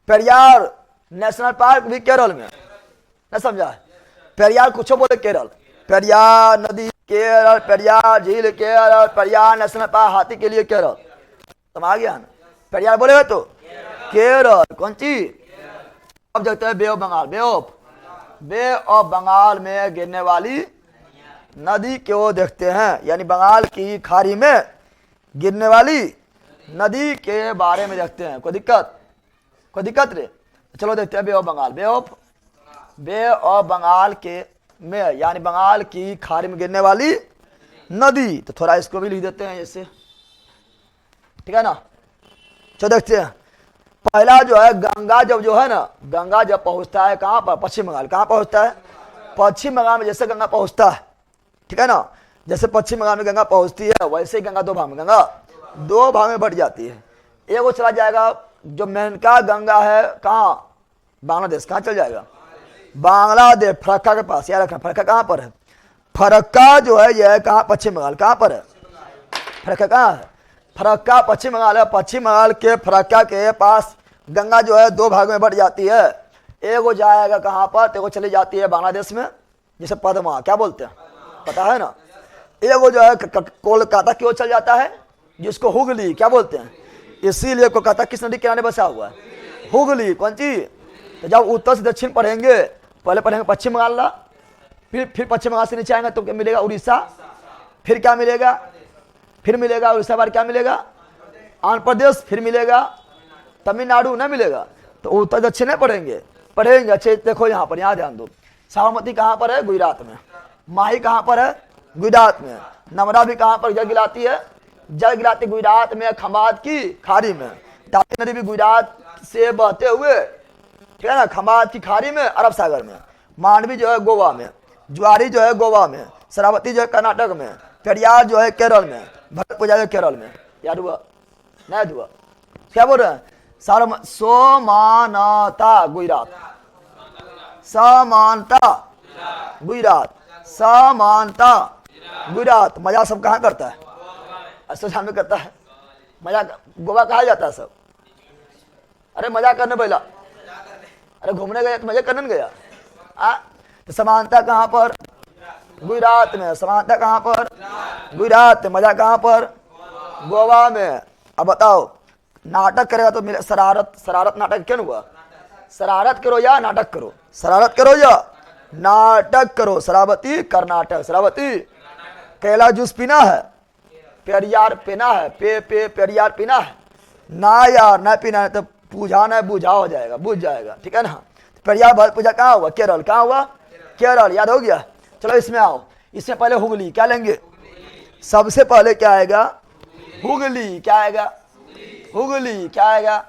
पेरियार नेशनल पार्क भी केरल में, न समझा, पेरियार कुछ बोले केरल, पेरियार नदी केरल, पेरियार झील केरल, पेरियार नेशनल पार्क हाथी के लिए केरल, समझ गया ना, पेरियार बोले तो केरल, कौन सी। अब देखते हैं bay of Bengal, bay of Bengal में गिरने वाली नदी क्यों देखते हैं, यानी बंगाल की खाड़ी में गिरने वाली नदी के बारे में देखते हैं। कोई दिक्कत रे, चलो देखते हैं bay of Bengal, bay of Bengal के में यानी बंगाल की खाड़ी में गिरने वाली नदी। तो थोड़ा इसको भी लिख देते हैं ऐसे, ठीक है ना। चलो देखते हैं, पहला जो है गंगा, जब जो है ना गंगा जब पहुंचता है कहाँ पर, पश्चिम बंगाल, कहाँ पहुंचता है, पश्चिम बंगाल में जैसे गंगा पहुंचता है, ठीक है ना, जैसे पश्चिम बंगाल में गंगा पहुंचती है वैसे ही गंगा दो भाग में बट जाती है। एक वो चला जाएगा जो मेनका गंगा है, कहाँ, बांग्लादेश, कहाँ चल जाएगा, बांग्लादेश, फरक्का के पास, याद रखना फरक्का कहाँ पर है, फरक्का जो है यह कहाँ, पश्चिम बंगाल, कहाँ पर है, फरक्का कहाँ है, फरक्का पश्चिम बंगाल है, पश्चिम बंगाल के फरक्का के पास गंगा जो है दो भाग में बट जाती है। एक वो जाएगा कहाँ पर, तो वो चली जाती है बांग्लादेश में, जिसे पद्मा क्या बोलते हैं पता है ना। एक वो जो है कोलकाता की ओर चल जाता है, जिसको हुगली क्या बोलते हैं, इसीलिए कोलकाता किस नदी किनारे बसा हुआ है, हुगली, कौन सी। तो जब उत्तर से दक्षिण पढ़ेंगे, पहले पढ़ेंगे पश्चिम बंगाल ला, फिर पश्चिम बंगाल से नीचे आएंगे तो क्या मिलेगा, उड़ीसा, फिर क्या मिलेगा, फिर मिलेगा उड़ीसा बार क्या मिलेगा, आंध्र प्रदेश, फिर मिलेगा तमिलनाडु, नहीं मिलेगा। तो उत्तर दक्षिण नहीं पढ़ेंगे अच्छे। देखो यहाँ पर, यहाँ ध्यान दो, साबरमती कहाँ पर है, गुजरात में, माही कहाँ पर है, गुजरात में, नर्मदा भी कहाँ पर जल गिराती है, जल गिराती गुजरात में, खंबात की खाड़ी में, ताप्ती नदी भी गुजरात से बहते हुए, ठीक है ना, खंबात की खाड़ी में, अरब सागर में, मांडवी जो है गोवा में, ज्वारी जो है गोवा में, शरावती जो है कर्नाटक में, पेरियार जो है केरल में, भरतपुर जो केरल में, याद हुआ नहीं हुआ, क्या बोल रहे हैं, समानता गुजरात, समानता गुजरात, समानता गुजरात। मजाक सब कहाँ करता है, असोचान में करता है मजाक, गोवा कहा जाता है सब, अरे मजाक करने पहला, अरे घूमने गया तो मजा करने गया, तो समानता कहाँ पर, गुजरात में, समानता कहाँ पर, गुजरात में, मजा कहाँ पर, गोवा में। अब बताओ, नाटक करेगा तो मिले शरारत नाटक क्यों हुआ, शरारत करो या नाटक करो, शरारत करो या नाटक करो। शरावती कर्नाटक, शरावती केला जूस पीना है, पेरियार पीना है, पेरियार पीना है ना, यार ना पीना है तो पूछाना है, बुझा हो जाएगा, बुझ जाएगा, ठीक है ना। पेरियार भरत पूजा कहाँ हुआ, केरल, कहाँ हुआ, केरल, याद हो गया। चलो इसमें आओ, इसमें पहले हुगली क्या लेंगे, सबसे पहले क्या आएगा, हुगली, क्या आएगा, हुगली, क्या आएगा,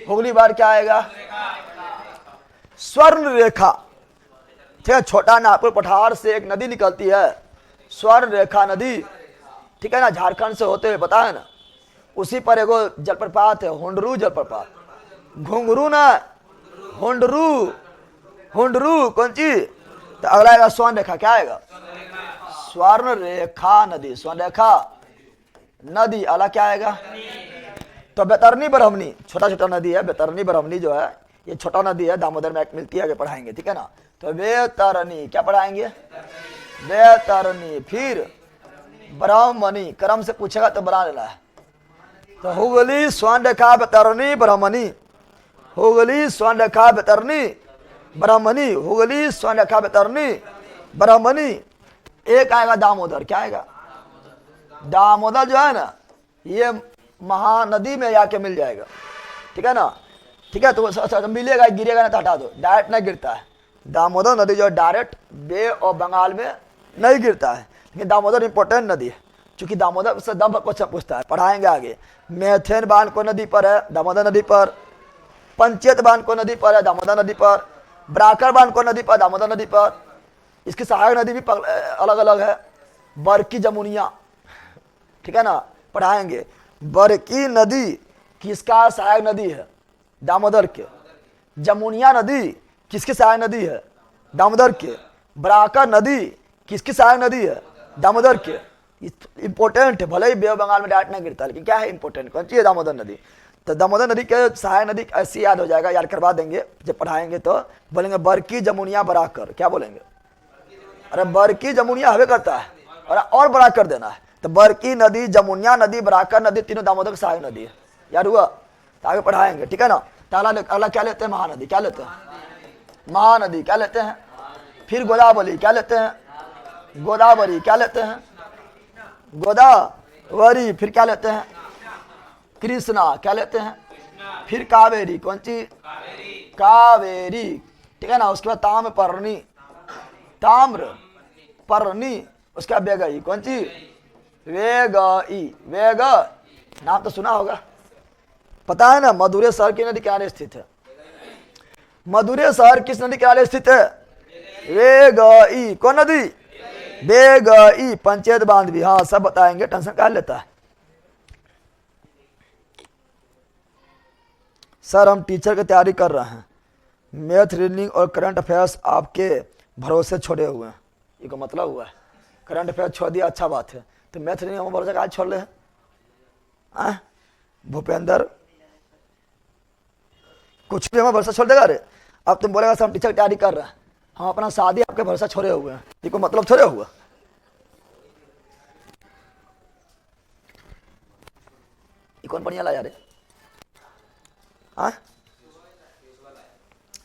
हुगली बार क्या आएगा, स्वर्ण रेखा, ठीक है, छोटा नागपुर पठार से एक नदी निकलती है, स्वर्ण रेखा नदी, ठीक है ना, झारखंड से होते हुए, पता है ना, उसी पर एगो जलप्रपात है, हुंडरू जलप्रपात, घुंघरू ना, हुंडरू कौन सी। तो अगला आएगा स्वर्ण रेखा, क्या आएगा, स्वर्ण रेखा नदी, स्वर्ण रेखा नदी। अगला क्या आएगा, तो बैतरणी ब्राह्मणी, छोटा छोटा नदी है, बैतरणी ब्राह्मणी जो है ये छोटा नदी है, दामोदर में मिलती है, आगे पढ़ाएंगे, ठीक है ना। तो बैतरणी क्या पढ़ाएंगे, बैतरनी, फिर ब्राह्मणी, क्रम से पूछेगा तो बना लेना है। तो हुगली स्वर्णरेखा बैतरनी ब्राह्मणी, हुगली स्वर्णरेखा बैतरनी ब्राह्मणी, हुगली स्वर्णरेखा बैतरनी ब्राह्मणी। एक आएगा दामोदर, क्या आएगा? दामोदर जो है ना, ये महानदी में जाके मिल जाएगा, ठीक है ना? ठीक है, तो मिलेगा, गिरेगा ना तो हटा दो, डायरेक्ट नहीं गिरता है। दामोदर नदी जो है डायरेक्ट बे और बंगाल में नहीं गिरता है, लेकिन दामोदर इंपॉर्टेंट नदी है, क्योंकि दामोदर से दम क्वेश्चन पूछता है, पढ़ाएंगे आगे। मैथेन बांध को नदी पर है, दामोदर नदी पर। पंचेत बांध को नदी पर है, दामोदर नदी पर। ब्राकर बांध को नदी पर, दामोदर नदी पर। इसकी सहायक नदी भी अलग अलग है, बरकी जमुनिया, ठीक है ना, पढ़ाएंगे। बरकी नदी किसका सहायक नदी है? दामोदर के। जमुनिया नदी किसकी सहायक नदी है? दामोदर के। ब्राकर नदी किसकी सहायक नदी है? दामोदर के। इंपॉर्टेंट है, भले ही बे ऑफ बंगाल में डायरेक्ट नहीं गिरता, लेकिन क्या है इंपॉर्टेंट, कौन सी है? दामोदर नदी। तो दामोदर नदी के सहायक नदी ऐसी याद हो जाएगा, याद करवा देंगे जब पढ़ाएंगे। तो बोलेंगे बरकी जमुनिया बराकर, क्या बोलेंगे? अरे बरकी जमुनिया हवे करता है और बराकर देना है। तो बरकी नदी, जमुनिया नदी, बराकर नदी, तीनों दामोदर की सहायक नदी है, याद हुआ? तो आगे पढ़ाएंगे, ठीक है ना। तो अगला क्या लेते हैं? महानदी, क्या लेते हैं? महानदी क्या लेते हैं? फिर गोदावरी क्या लेते हैं? गोदावरी क्या लेते हैं? गोदावरी। फिर क्या लेते हैं? कृष्णा क्या लेते हैं? फिर कावेरी, कौन सी? कावेरी, ठीक है ना। उसके बाद ताम्रपर्णी, ताम्रपर्णी। उसके बाद वेगई, कौन सी? वेगई, वेग नाम तो सुना होगा, पता है ना। मदुरै शहर की नदी किनारे स्थित है। मदुरै शहर किस नदी किनारे स्थित है? वेगई। कौन नदी? वेगई। पंचायत बांध भी, हाँ सब बताएंगे, टेंशन क्या लेता है। सर हम टीचर की तैयारी कर रहे हैं, मैथ, रीजनिंग और करंट अफेयर्स आपके भरोसे छोड़े हुए हैं। ये का मतलब हुआ है करंट अफेयर छोड़ दिया, अच्छा बात है। तो मैथ रीजनिंग हम भरोसा आज छोड़ रहे हैं? भूपेंद्र कुछ भी हमें भरोसा छोड़ देगा? अरे अब तुम बोलेगा सर हम टीचर की तैयारी कर रहे हैं, हम अपना शादी आपके भरोसा छोड़े हुए हैं, ये कोई मतलब छोड़े हुआ? ये कौन बढ़िया लाया रे?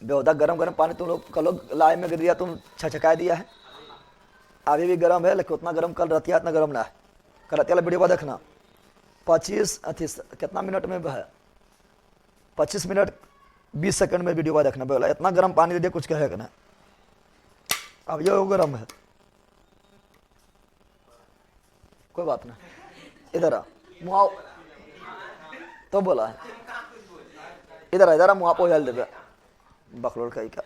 बेहुदा गरम गरम पानी तुम लोग कल लाए में गिर दिया, तुम छचका दिया है। अभी भी गर्म है, लेकिन उतना गर्म कल रतिया इतना गर्म ना है। कल रतिया वीडियो पर देखना, 25 कितना मिनट में है, 25 मिनट 20 सेकंड में वीडियो पर देखना। बोला इतना गर्म पानी दे दिया, कुछ कहेगा ना। अब ये गर्म है, कोई बात ना। इधर आ मुहा तो बोला है, इधर मुहा को जल देवे बकलोल का ही का।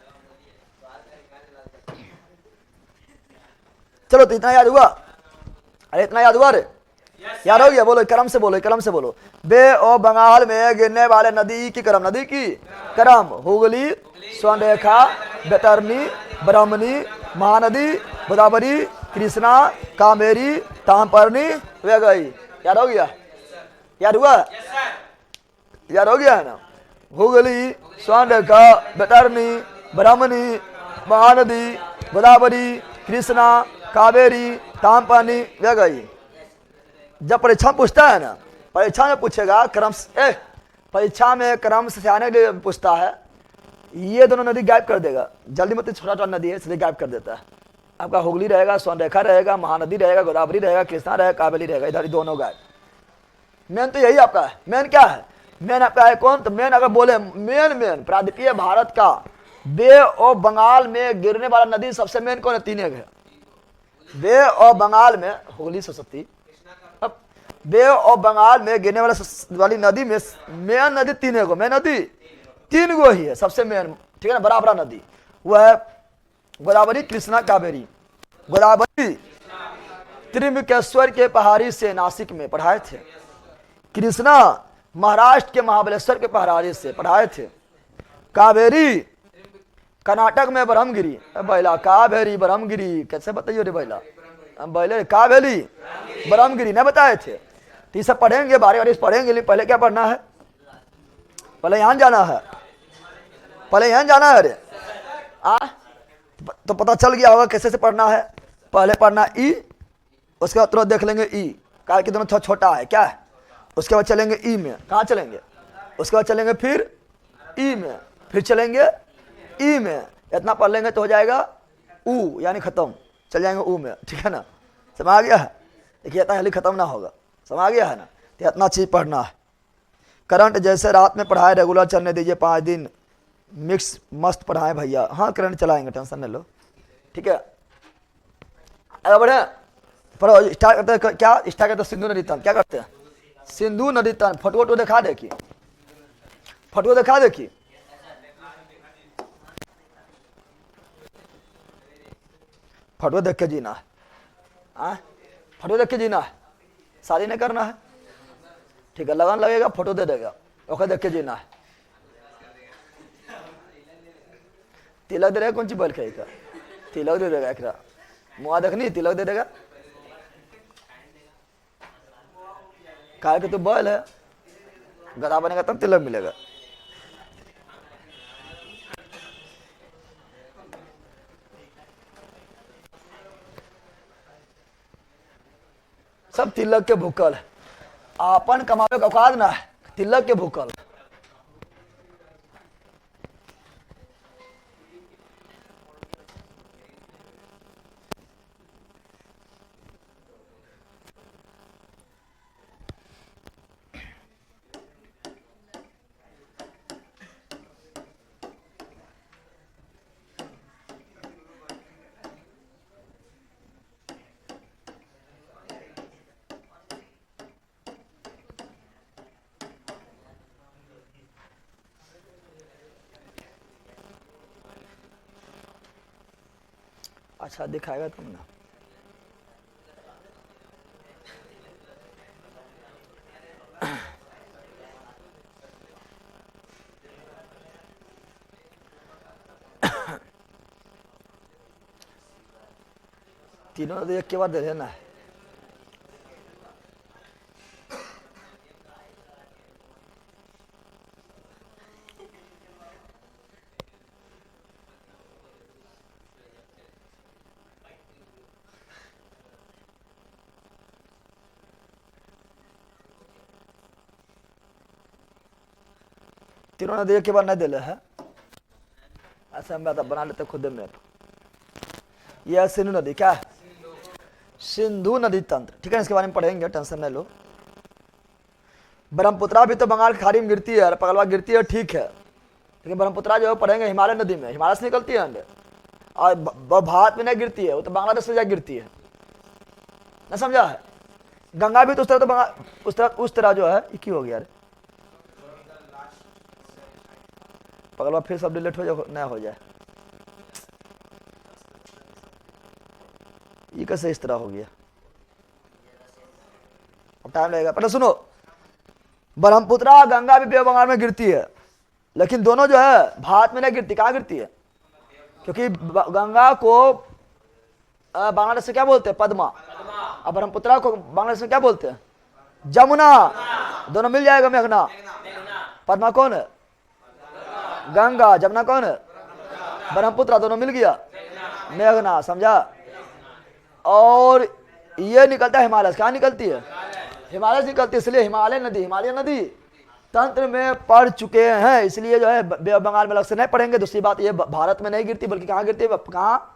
चलो तो इतना याद हुआ? अरे इतना याद हुआ रे? याद हो गया? बोलो करम से बोलो, करम से बोलो। बे और बंगाल में गिरने वाले नदी की करम, नदी की करम। हुगली, स्वर्णरेखा, बैतरनी, ब्राह्मणी, महानदी, गोदावरी, कृष्णा, कामेरी, ताम्रपर्णी, वेगई। याद हो गया? याद हुआ? याद हो गया है ना? हुगली, स्वर्णरेखा, बैतरनी, ब्राह्मणी, महानदी, गोदावरी, कृष्णा, कावेरी, ताम्रपर्णी, वेगई। जब परीक्षा पूछता है ना, परीक्षा में पूछेगा क्रम से, परीक्षा में क्रम से आने के लिए पूछता है, ये दोनों नदी गायब कर देगा। जल्दी मत, छोटा छोटा नदी है इसलिए गायब कर देता है। आपका हुगली रहेगा, स्वर्णरेखा रहेगा, महानदी रहेगा, गोदावरी रहेगा, कृष्णा रहेगा, कावेरी रहेगा, इधर दोनों गायब। मेन तो यही आपका है। मेन क्या है? मेन आपका है कौन? तो मेन अगर बोले मेन प्रायद्वीपीय भारत का बे और बंगाल में गिरने वाला नदी सबसे मेन कौन है? तीन है। बे और बंगाल में हुगली, सरस्वती। अब बे और बंगाल में गिरने वाली नदी में मेन नदी तीन है, मेन नदी तीन गो ही है सबसे मेन, ठीक है ना, बड़ा बड़ा नदी। वह है गोदावरी, कृष्णा, कावेरी। गोदावरी त्रिम्बकेश्वर के पहाड़ी से नासिक में पढ़ाए थे। कृष्णा महाराष्ट्र के महाबलेश्वर के पहाड़ी से पढ़ाए थे। कावेरी कर्नाटक में ब्रह्मगिरी। बैला कावेरी ब्रह्मगिरी कैसे बताइए रे बैला? बैले कावेरी ब्रह्मगिरी नहीं बताए थे। तो ये सब पढ़ेंगे, बारी बारी पढ़ेंगे, लेकिन पहले क्या पढ़ना है? पहले यहाँ जाना है, पहले यहाँ जाना है रे। तो पता चल गया होगा कैसे से पढ़ना है। पहले पढ़ना ई, उसके बाद तुरंत देख लेंगे ई, कारण कि दोनों थोड़ा छोटा है क्या है। उसके बाद चलेंगे ई में, कहाँ चलेंगे, उसके बाद चलेंगे फिर ई में, फिर चलेंगे ई में, इतना पढ़ लेंगे तो हो जाएगा ऊ, यानी खत्म, चल जाएंगे ऊ में, ठीक है ना। समझ आ गया है। देखिए इतना जल्दी खत्म ना होगा, समझ आ गया है ना। तो इतना चीज़ पढ़ना है। करंट जैसे रात में पढ़ाए रेगुलर चलने दीजिए 5 दिन, मिक्स मस्त पढ़ाएं भैया। हाँ करंट चलाएंगे, टेंशन नहीं लो, ठीक है। आगे बढ़े, पढ़ो। स्टार्ट करते हैं, क्या स्टार्ट करते हैं, सिंधु नदी तन। क्या करते हैं, सिंधु नदी तन। फोटो वोटो दिखा दे कि, फोटो दिखा दे कि, फोटो देख के जीना है, फोटो देख के जीना है, शादी नहीं करना है, ठीक है। लगन लगेगा फोटो दे देगा, ओके देख के जीना है। तिलक दे देगा, कौन सी बोल के तिलक दे देगा, एक मुआ देखनी, तिलक दे देगा। कहा कि तू बैल है, गधा बनेगा तब तिलक मिलेगा। सब तिलक के भूकल, आपन कमावे का औकात ना है, तिलक के भूकल। अच्छा दिखाएगा तुम ना। तीनों एक के बाद दे देना है। तीनों नदी एक के बाद नहीं दिले है, ऐसा हम बात बना लेते खुद में। यह सिंधु नदी, क्या है, सिंधु नदी तंत्र, ठीक है। इसके बारे में पढ़ेंगे, टेंशन नहीं लो। ब्रह्मपुत्रा भी तो बंगाल की खाड़ी में गिरती है, पगलवा गिरती है, ठीक है, लेकिन ब्रह्मपुत्रा जो है पढ़ेंगे हिमालय नदी में, हिमालय से निकलती है अंडे, और भारत में नहीं गिरती है, वो तो बांग्लादेश से जाकर गिरती है, ना समझा है। गंगा भी तो उस तरह, तो उस तरह जो है, एक ही हो गया। पगलवा फिर सब डिलीट हो जाए, नया हो जाए, ये कैसे इस तरह हो गया, अब टाइम लगेगा। पहले सुनो, ब्रह्मपुत्रा गंगा भी बे बंगाल में गिरती है, लेकिन दोनों जो है भारत में नहीं गिरती। कहाँ गिरती है, क्योंकि गंगा को बांग्लादेश से क्या बोलते हैं, पद्मा, और ब्रह्मपुत्रा को बांग्लादेश में क्या बोलते हैं, जमुना। दोनों मिल जाएगा, मेघना। पद्मा कौन है, गंगा। जमुना कौन है, ब्रह्मपुत्रा। दोनों मिल गया, मेघना, समझा। और ये निकलता है हिमालय से। कहाँ निकलती है, हिमालय से निकलती है, इसलिए हिमालय नदी तंत्र में पढ़ चुके हैं, इसलिए जो है बंगाल में अलग से नहीं पढ़ेंगे। दूसरी बात, ये भारत में नहीं गिरती, बल्कि कहाँ गिरती है, कहाँ,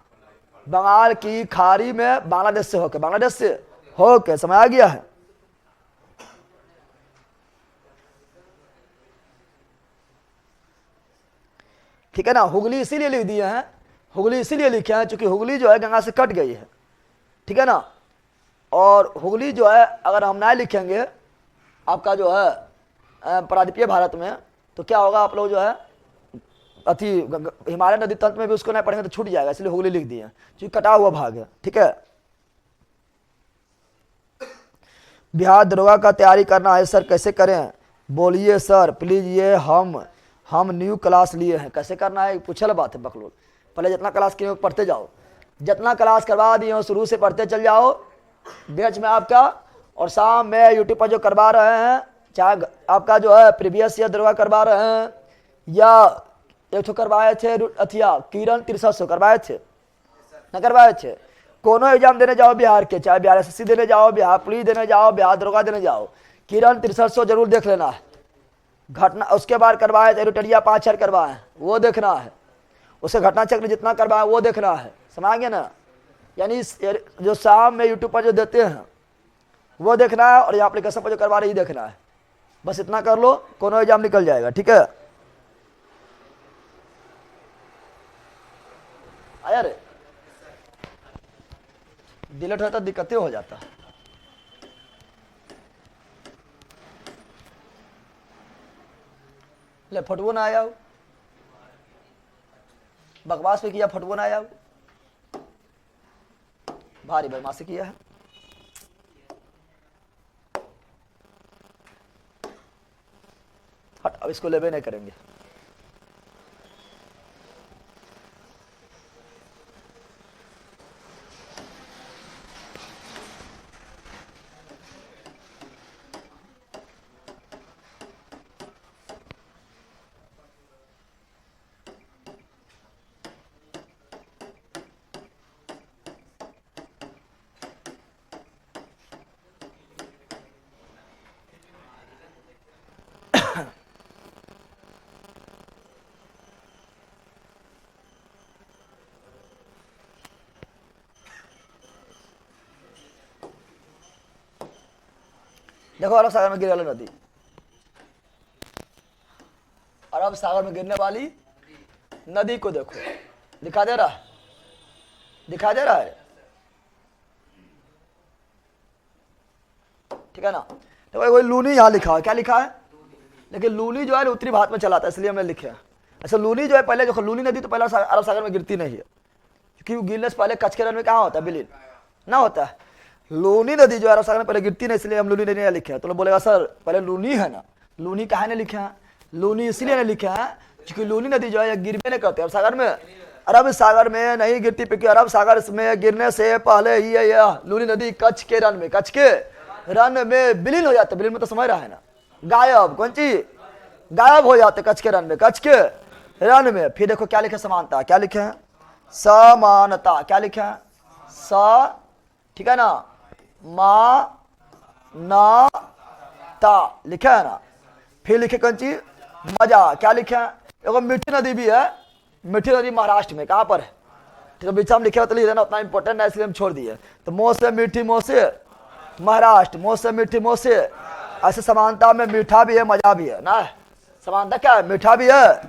बंगाल की खाड़ी में, बांग्लादेश से होके, समझ आ गया है। ठीक है ना। हुगली इसीलिए लिख दिए हैं, हुगली इसीलिए लिखे हैं क्योंकि हुगली जो है गंगा से कट गई है, ठीक है ना। और हुगली जो है अगर हम ना लिखेंगे आपका जो है प्रादीपीय भारत में, तो क्या होगा, आप लोग जो है अति हिमालय नदी तंत्र में भी उसको नहीं पढ़ेंगे तो छूट जाएगा, इसलिए हुगली लिख दिए क्योंकि कटा हुआ भाग है, ठीक है। बिहार दरोगा का तैयारी करना है सर, कैसे करें, बोलिए सर प्लीज। ये हम न्यू क्लास लिए हैं, कैसे करना है पूछल बात है बकलोल। पहले जितना क्लास किए पढ़ते जाओ, जितना क्लास करवा दिए हो शुरू से पढ़ते चल जाओ बैच में आपका। और शाम में यूट्यूब पर जो करवा रहे हैं, चाहे आपका जो है प्रीवियस ईयर दरोगा करवा रहे हैं, या एक तो करवाए थे अथिया किरण 6300 करवाए थे, न करवाए थे, कोनो एग्जाम देने जाओ बिहार के, चाहे बिहार एसएससी देने जाओ, बिहार पुलिस देने जाओ, बिहार दरोगा देने जाओ, किरण 6300 जरूर देख लेना है। घटना उसके बाद करवाए एरोटरिया 5 करवाए वो देखना है, उसे घटना चक्र जितना करवाए वो देखना है, समझ गए ना। यानी जो शाम में यूट्यूब पर जो देते हैं वो देखना है, और यहाँ एप्लीकेशन पर जो करवा रही देखना है। बस इतना कर लो, कोनो एग्जाम निकल जाएगा। ठीक है, आया रे, डिलीट होता दिक्कतें हो जाता। ले फटवो ना आया, बकवास पे किया, फटवो ना आया, भारी बदमाशी किया है। हट, अब इसको लेवे नहीं करेंगे। देखो अरब सागर में गिरने वाली नदी, अरब सागर में गिरने वाली नदी को देखो, दिखा दे रहा है, दिखा दे रहा है। ठीक है ना। तो वही लूनी यहाँ लिखा है, क्या लिखा है, लेकिन लूनी जो है उत्तरी भारत में चलाता है, इसलिए हमने लिखे हैं। अच्छा, लूनी जो है पहले देखो, लूनी नदी तो पहले अरब सागर में गिरती नहीं है, क्योंकि गिरने से पहले कच्छ के रण में कहाँ होता है, विलीन ना होता है। लूनी नदी जो है अरब सागर में पहले गिरती नहीं, इसलिए हम लूनी नदी लिखे हैं। तो लोग बोलेगा सर पहले लूनी है ना, लूनी कहाँ ने लिखे हैं, लूनी इसलिए नहीं लिखे हैं क्योंकि लूनी नदी जो है गिरने नहीं करते अरब सागर में, अरब सागर में नहीं गिरती, क्योंकि अरब सागर में गिरने से पहले ही यह लूनी नदी कच्छ के रण में, कच्छ के रण में विलीन हो जाते, विलीन में तो समझ रहा है ना, गायब, कौन चीज गायब हो जाते कच्छ के रण में, कच्छ के रण में। फिर देखो क्या लिखे, समानता, क्या लिखे हैं, समानता, क्या लिखे हैं, स, ठीक है ना, मा ना ता लिखा है ना। फिर लिखे कौन चीज, मजा, क्या लिखा है, एगो मीठी नदी भी है, मीठी नदी महाराष्ट्र में, कहाँ पर है, तो बीच में लिखे तो लिख देना, उतना इंपॉर्टेंट है इसलिए हम छोड़ दिए। तो मोह से मीठी, मोह से महाराष्ट्र, मोह से मीठी, मोह से, ऐसे समानता में मीठा भी है मजा भी है ना, समानता क्या है, मीठा भी है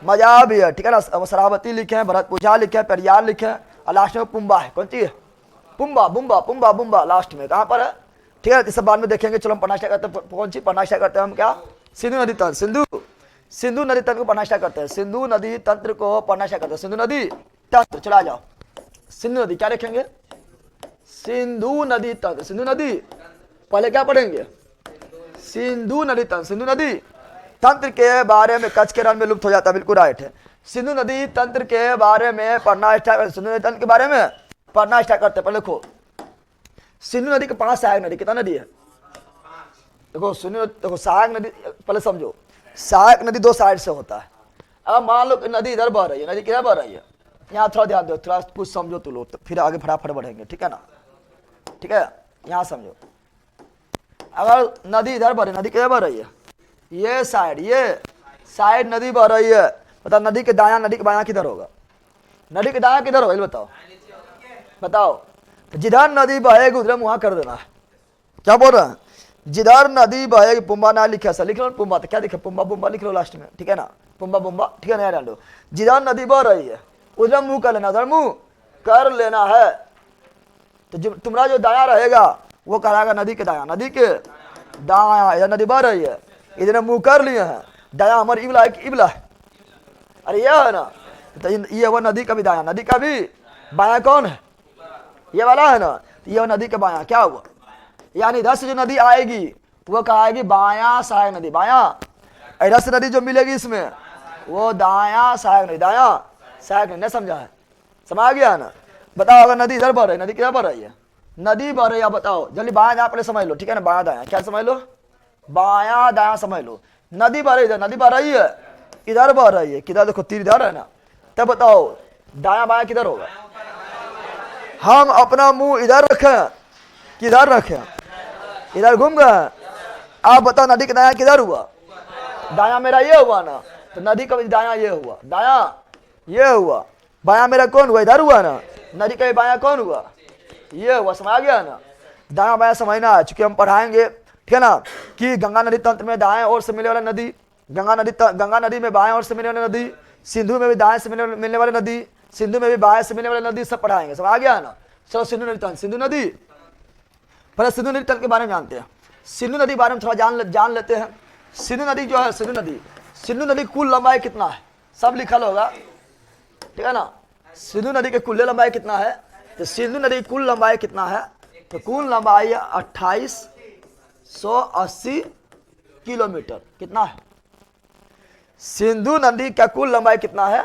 मजा भी है। ठीक है ना। शरावती लिखे हैं, भरतपुझा लिखे हैं, पेरियार लिखे हैं, और लास्ट में पुम्बा है, कौन चीज, पुम्बा, बुम्बा, पुम्बा, बुम्बा लास्ट में, कहाँ पर है। ठीक है, इस बाद में देखेंगे। चलो हम पढ़ना स्टार्ट करते हैं, कौन सी पढ़ना स्टार्ट करते हैं हम, क्या, सिंधु नदी तंत्र, सिंधु नदी तंत्र को पढ़ना स्टार्ट करते हैं, सिंधु नदी तंत्र को पढ़ना स्टार्ट करते हैं, सिंधु नदी तंत्र। चला जाओ, सिंधु नदी क्या देखेंगे, सिंधु नदी तंत्र, सिंधु नदी पहले क्या पढ़ेंगे, सिंधु नदी तंत्र, सिंधु नदी तंत्र के बारे में, कच्छ के रण में लुप्त हो जाता है, बिल्कुल राइट है। सिंधु नदी तंत्र के बारे में पढ़ना स्टार्ट, सिंधु नदी तंत्र के बारे में पढ़ना स्टार्ट करते हैं। पहले देखो सिंधु नदी के 5 सहायक नदी, कितना नदी है, देखो सिंधु, देखो सहायक नदी पहले समझो, सहायक नदी 2 साइड से होता है। अब मान लो नदी इधर बह रही है, नदी किधर बह रही है, यहाँ थोड़ा ध्यान दो, थोड़ा कुछ समझो तो लोग, तो फिर आगे फटाफट बढ़ेंगे। ठीक है ना, ठीक है, यहाँ समझो, अगर नदी इधर बह रही, नदी किधर बह रही है, ये साइड नदी बह रही है, बताओ नदी के दायां, नदी के बायां किधर होगा, नदी के दायां किधर होगा, बताओ बताओ। जिधर नदी बहेगी उधर मुहा कर देना है, क्या बोल रहे हैं, जिधर नदी बहेगी, पुम्बा ना लिखे, ऐसा लिख लो पुम्बा, तो क्या लिखे, पुम्बा बुम्बा लिख लो लास्ट में। ठीक है ना, पुम्बा बुम्बा, ठीक है ना, डाल दो। जिधर नदी बह रही है उधर मुंह कर लेना, उधर मुंह कर लेना है। तो जो तुम्हारा जो दाया रहेगा वो कहलाएगा नदी के दाया, नदी के दाया, इधर नदी बह रही है, इधर मुंह कर लिए हैं, दाया हमारे इबला है, इबला है, अरे यह है ना, तो ये वो नदी का भी दाया, नदी का भी बाया कौन है, ये वाला है ना, ये नदी के बाया क्या हुआ, यानी इधर से जो नदी आएगी वो कहेगी बाया सहायक नदी, बाया, इधर से नदी जो मिलेगी इसमें वो दाया सहायक नदी, दाया सहायक नदी, नहीं समझा है, समझ गया ना। बताओ अगर नदी इधर बढ़ रही, नदी किधर बढ़ रही है, नदी बढ़ रही है, बताओ जल्दी, बाया दाया पहले समझ लो। ठीक है ना, बाया दाया क्या समझ लो, बाया दाया समझ लो। नदी बढ़ रही है, नदी बढ़ रही है, इधर बढ़ रही है, किधर देखो तीर इधर है ना, तब बताओ दाया बाया किधर होगा, हम अपना मुंह इधर रखें किधर रखें? इधर घूम गए। आप बताओ नदी का दाया किधर हुआ? दाया मेरा ये हुआ ना, तो नदी का दाया ये हुआ, दाया ये हुआ, बाया मेरा कौन हुआ? इधर हुआ ना। नदी का बाया कौन हुआ? ये हुआ। समझ आ गया ना? दाया बाया समझना है, चूंकि हम पढ़ाएंगे, ठीक है ना, कि गंगा नदी तंत्र में दाएं ओर से मिलने वाला नदी, गंगा नदी में बाएं ओर से मिलने वाली नदी, सिंधु में भी दाएं से मिलने वाली नदी, सिंधु में भी बाएं से मिलने वाली नदी, सब पढ़ाएंगे। समझ आ गया ना? चलो सिंधु नदी तंत्र, सिंधु नदी, पहले सिंधु नदी तंत्र के बारे में जानते हैं। सिंधु नदी के बारे में थोड़ा जान लेते हैं। सिंधु नदी जो है, सिंधु नदी कुल लंबाई कितना है? सब लिखल होगा, ठीक है ना? सिंधु नदी के कुल लंबाई कितना है? तो सिंधु नदी की कुल लंबाई कितना है? तो कुल लंबाई 2880 किलोमीटर। कितना है? सिंधु नदी का कुल लंबाई कितना है?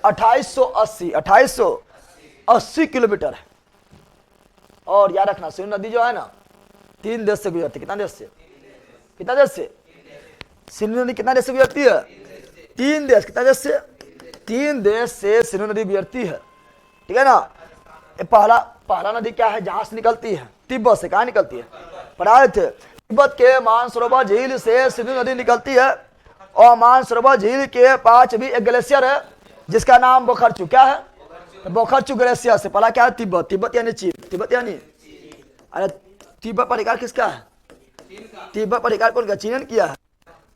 2880 किलोमीटर है। और याद रखना, सिंधु नदी जो है ना, 3 देश से गुजरती है। कितना देश से? सिंधु नदी कितना देश से गुजरती है? 3 देश। कितना देश से? 3 देश से सिंधु नदी गुजरती है, ठीक है ना? पहला नदी क्या है? जहां से निकलती है? तिब्बत से। कहाँ निकलती है? पढ़ाए थे, तिब्बत के मानसरोवर झील से सिंधु नदी निकलती है। और मानसरोवर झील के पास भी एक ग्लेशियर है जिसका नाम बोखरचू। क्या है? तो बोखरचू ग्लेशियर से पहला क्या है? तिब्बत यानी चीन। तिब्बत यानी, अरे तिब्बत पर अधिकार किसका है? तिब्बत पर अधिकार कौन का? चीन ने किया है।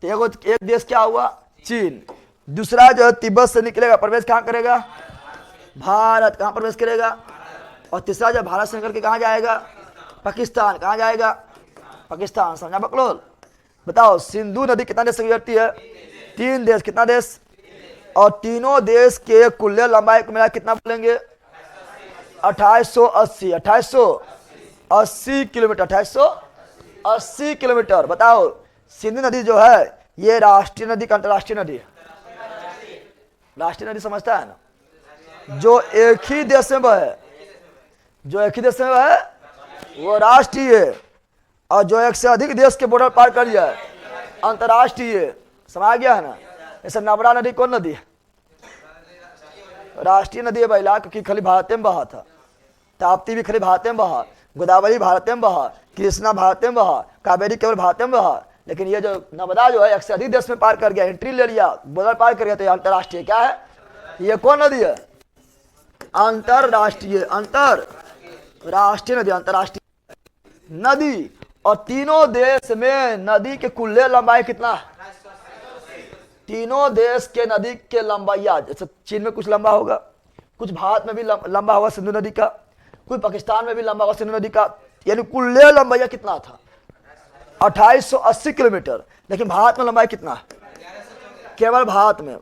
तो एक देश क्या हुआ? चीन। दूसरा जो तिब्बत से निकलेगा, प्रवेश कहाँ करेगा? भारत। कहाँ प्रवेश करेगा? और तीसरा जब भारत से निकल के कहाँ जाएगा? पाकिस्तान। कहाँ जाएगा? पाकिस्तान। समझा बकलोल? बताओ, सिंधु नदी कितना देश से गुजरती है? 3 देश। कितना देश? और तीनों देश के कुल लंबाई को मिला कितना बोलेंगे? 2880 किलोमीटर। 2880 किलोमीटर। बताओ, सिंधु नदी जो है ये राष्ट्रीय नदी का अंतर्राष्ट्रीय नदी है? राष्ट्रीय नदी समझता है ना? जो एक ही देश में बहे, वो राष्ट्रीय है। और जो एक से अधिक देश के बॉर्डर पार कर जाए, अंतर्राष्ट्रीय। समझ गया है ना? जैसे नर्मदा नदी कौन नदी है? राष्ट्रीय नदी है बैला, क्योंकि खाली भारत में बहा था। ताप्ती भी खाली भारत में बहा, गोदावरी भारत में बहा, कृष्णा भारत में बहा, कावेरी केवल भारत में बहा। लेकिन ये जो नर्मदा जो है एक से अधिक देश में पार कर गया, एंट्री ले लिया, बॉर्डर पार कर गया, तो ये अंतर्राष्ट्रीय क्या है? ये कौन नदी है? अंतर्राष्ट्रीय नदी, अंतर्राष्ट्रीय नदी। और तीनों देश में नदी के कुल लंबाई कितना है? तीनों देश के नदी के लंबाइया, जैसे चीन में कुछ लंबा होगा, कुछ भारत में भी लंबा होगा सिंधु नदी का, कुछ पाकिस्तान में भी लंबा होगा सिंधु नदी का। यानी कुल लंबाइया कितना था? 2880 किलोमीटर। लेकिन भारत में लंबाई कितना है? केवल भारत में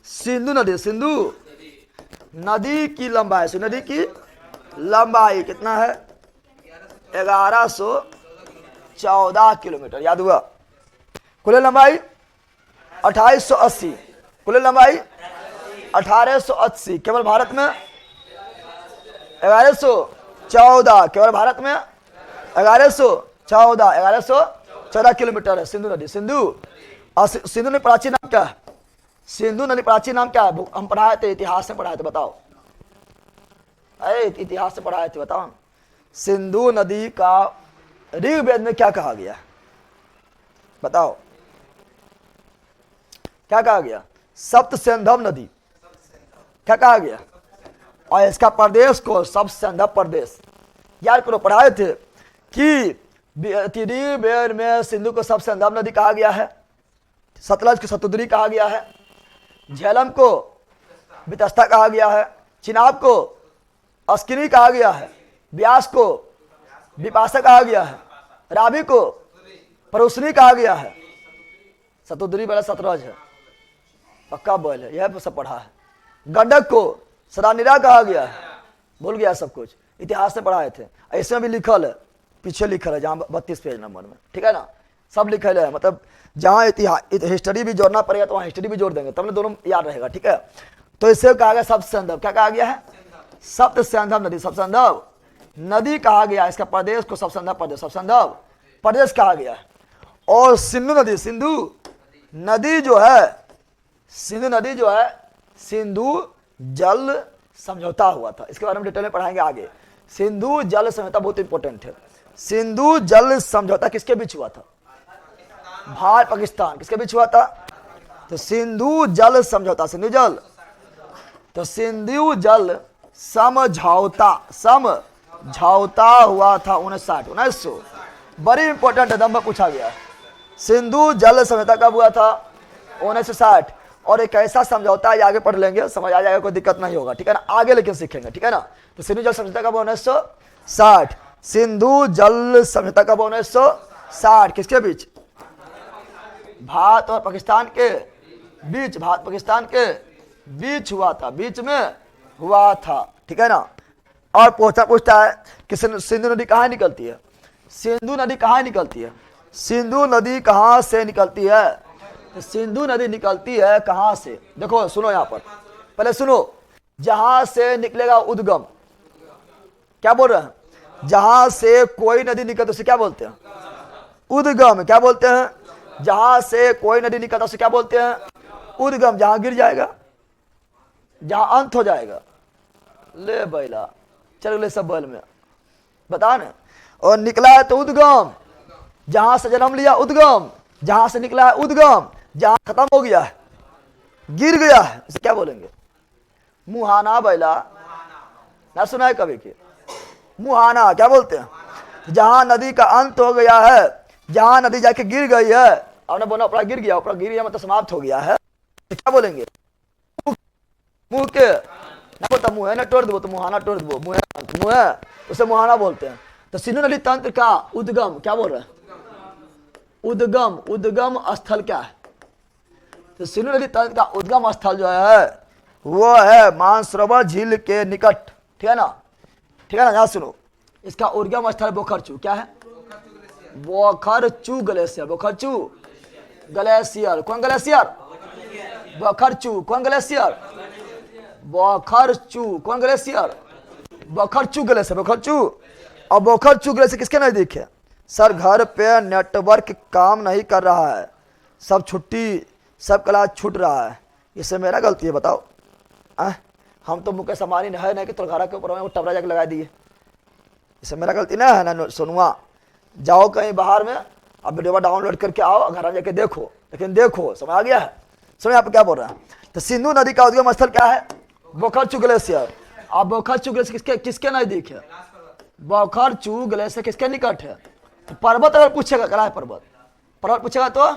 सिंधु नदी की लंबाई कितना है? 1114 किलोमीटर। याद हुआ? कुल लंबाई 2880, कुल लंबाई 1880। केवल भारत में 1114, केवल भारत में 1114 किलोमीटर है सिंधु नदी। सिंधु नदी प्राचीन नाम क्या है? सिंधु नदी प्राचीन नाम क्या है? हम पढ़ाए थे, इतिहास में पढ़ाए थे। बताओ, अरे इतिहास में पढ़ाए थे, बताओ। सिंधु नदी का ऋग्वेद में क्या कहा गया? बताओ, क्या कहा गया? सप्त सिंधव नदी। क्या कहा गया? और इसका प्रदेश को सप्त सिंधव प्रदेश। याद करो, पढ़ाए थे कि ऋग्वेद में सिंधु को सप्त सिंधव नदी कहा गया है, सतलज को शतुद्री कहा गया है, झेलम को वितस्ता कहा गया है, चिनाब को अस्किनी कहा गया है, व्यास को विपाशा कहा गया है, रावी को परुसनी कहा गया है, शतुद्री वाला सतलज है, पक्का बोल है, यह सब पढ़ा है। गंडक को सदानिरा कहा गया है, भूल गया सब कुछ, इतिहास में पढ़ाए थे। ऐसे भी लिखल है, पीछे लिखल है, जहाँ 32 पेज नंबर में, ठीक है ना? सब लिखल है, मतलब जहाँ हिस्ट्री भी जोड़ना पड़ेगा तो वहाँ हिस्ट्री भी जोड़ देंगे, तब दोनों याद रहेगा, ठीक है? तो इससे कहा गया सप्त सिंधव। क्या कहा गया है? सप्त सिंधव नदी। सप्त सिंधव नदी कहा गया, इसका प्रदेश को सप्त सिंधव प्रदेश, सप्त सिंधव प्रदेश कहा गया है। और सिंधु नदी जो है सिंधु नदी जो है, सिंधु जल समझौता हुआ था, इसके बारे में डिटेल में पढ़ाएंगे आगे। सिंधु जल समझौता बहुत इंपॉर्टेंट है। सिंधु जल समझौता किसके बीच हुआ था? भारत पाकिस्तान। किसके बीच हुआ था? तो सिंधु जल समझौता, सिंधु जल, तो सिंधु जल समझौता हुआ था 1960। बड़ी इंपॉर्टेंट है, दम पूछा गया। सिंधु जल समझौता कब हुआ था? 1960। और एक ऐसा समझौता है, आगे पढ़ लेंगे, समझ आ जाएगा, कोई दिक्कत नहीं होगा, ठीक है ना, आगे लेकिन सीखेंगे, ठीक है ना। तो सिंधु जल समझौता कब? 1960। सिंधु जल समझौता कब? 1960। किसके बीच? भारत और पाकिस्तान के बीच, भारत पाकिस्तान के बीच हुआ था, बीच में हुआ था, ठीक है ना। और पूछता है कि सिंधु नदी कहाँ निकलती है? सिंधु नदी कहाँ निकलती है? सिंधु नदी कहाँ से निकलती है? तो सिंधु नदी निकलती है कहाँ से? देखो सुनो, यहाँ पर पहले सुनो, जहां से निकलेगा उद्गम, क्या बोल रहे हैं? जहां से कोई नदी निकलती उसे क्या बोलते हैं? उद्गम। क्या बोलते हैं? जहां से कोई नदी निकलता उसे क्या बोलते हैं? उद्गम। जहां गिर जाएगा, जहां अंत हो जाएगा। ले बैला, चलो ले सब बैल में बता ना। और निकला है तो उद्गम, जहां से जन्म लिया उद्गम, जहां से निकला है उद्गम, जहां खत्म हो गया है, गिर गया है, इसे क्या बोलेंगे? मुहाना। बैला ना सुना है कभी कि मुहाना? क्या बोलते हैं? जहां नदी का अंत हो गया है, जहां नदी जाके गिर गई है, आपने बोला ऊपर गिर गया, ऊपर गिर गया मतलब समाप्त हो गया है, तो क्या बोलेंगे? मुंह के ना बोलता, मुंह है ना तोड़ दो, तो मुहाना तोड़ दो, मुंह है उसे मुहाना बोलते हैं। तो सिंधु नदी तंत्र का उद्गम क्या बोल रहे हैं? उद्गम। उद्गम स्थल क्या है? तो सिंधु नदी तंत्र का उद्गम स्थल जो है वो है मानसरोवर झील के निकट, ठीक है ना, ठीक है ना। यहाँ सुनो, इसका उद्गम स्थल बोखरचू। क्या है? बोखरचू ग्लेशियर। बोखरचू ग्लेशियर। कौन ग्लेशियर? बोखरचू। कौन ग्लेशियर? बोखरचू। कौन ग्लेशियर? बोखरचू ग्लेशियर। बोखरचू। और बोखरचू ग्लेशियर किसके नजदीक है? सर घर पे नेटवर्क काम नहीं कर रहा है, सब छुट्टी, सब क्लास छूट रहा है, इससे मेरा गलती है? बताओ। हम तो मुकेश अंबानी है नहीं कि तो घर के ऊपर वो टबरा जाके लगा दिए, इससे मेरा गलती ना है ना। सुनुआ, जाओ कहीं बाहर में, अब वीडियो डाउनलोड करके आओ, घर जाके देखो, लेकिन देखो, समझ आ गया है? समझ आप क्या बोल रहे हैं? तो सिंधु नदी का उद्गम स्थल क्या है? बोखरचू ग्लेशियर। अब बोखरचू ग्लेशियर किसके नजदीक है? बोखरचू ग्लेशियर किसके निकट है? तो पर्वत अगर पूछेगा, क्या है पर्वत? पर्वत पूछेगा तो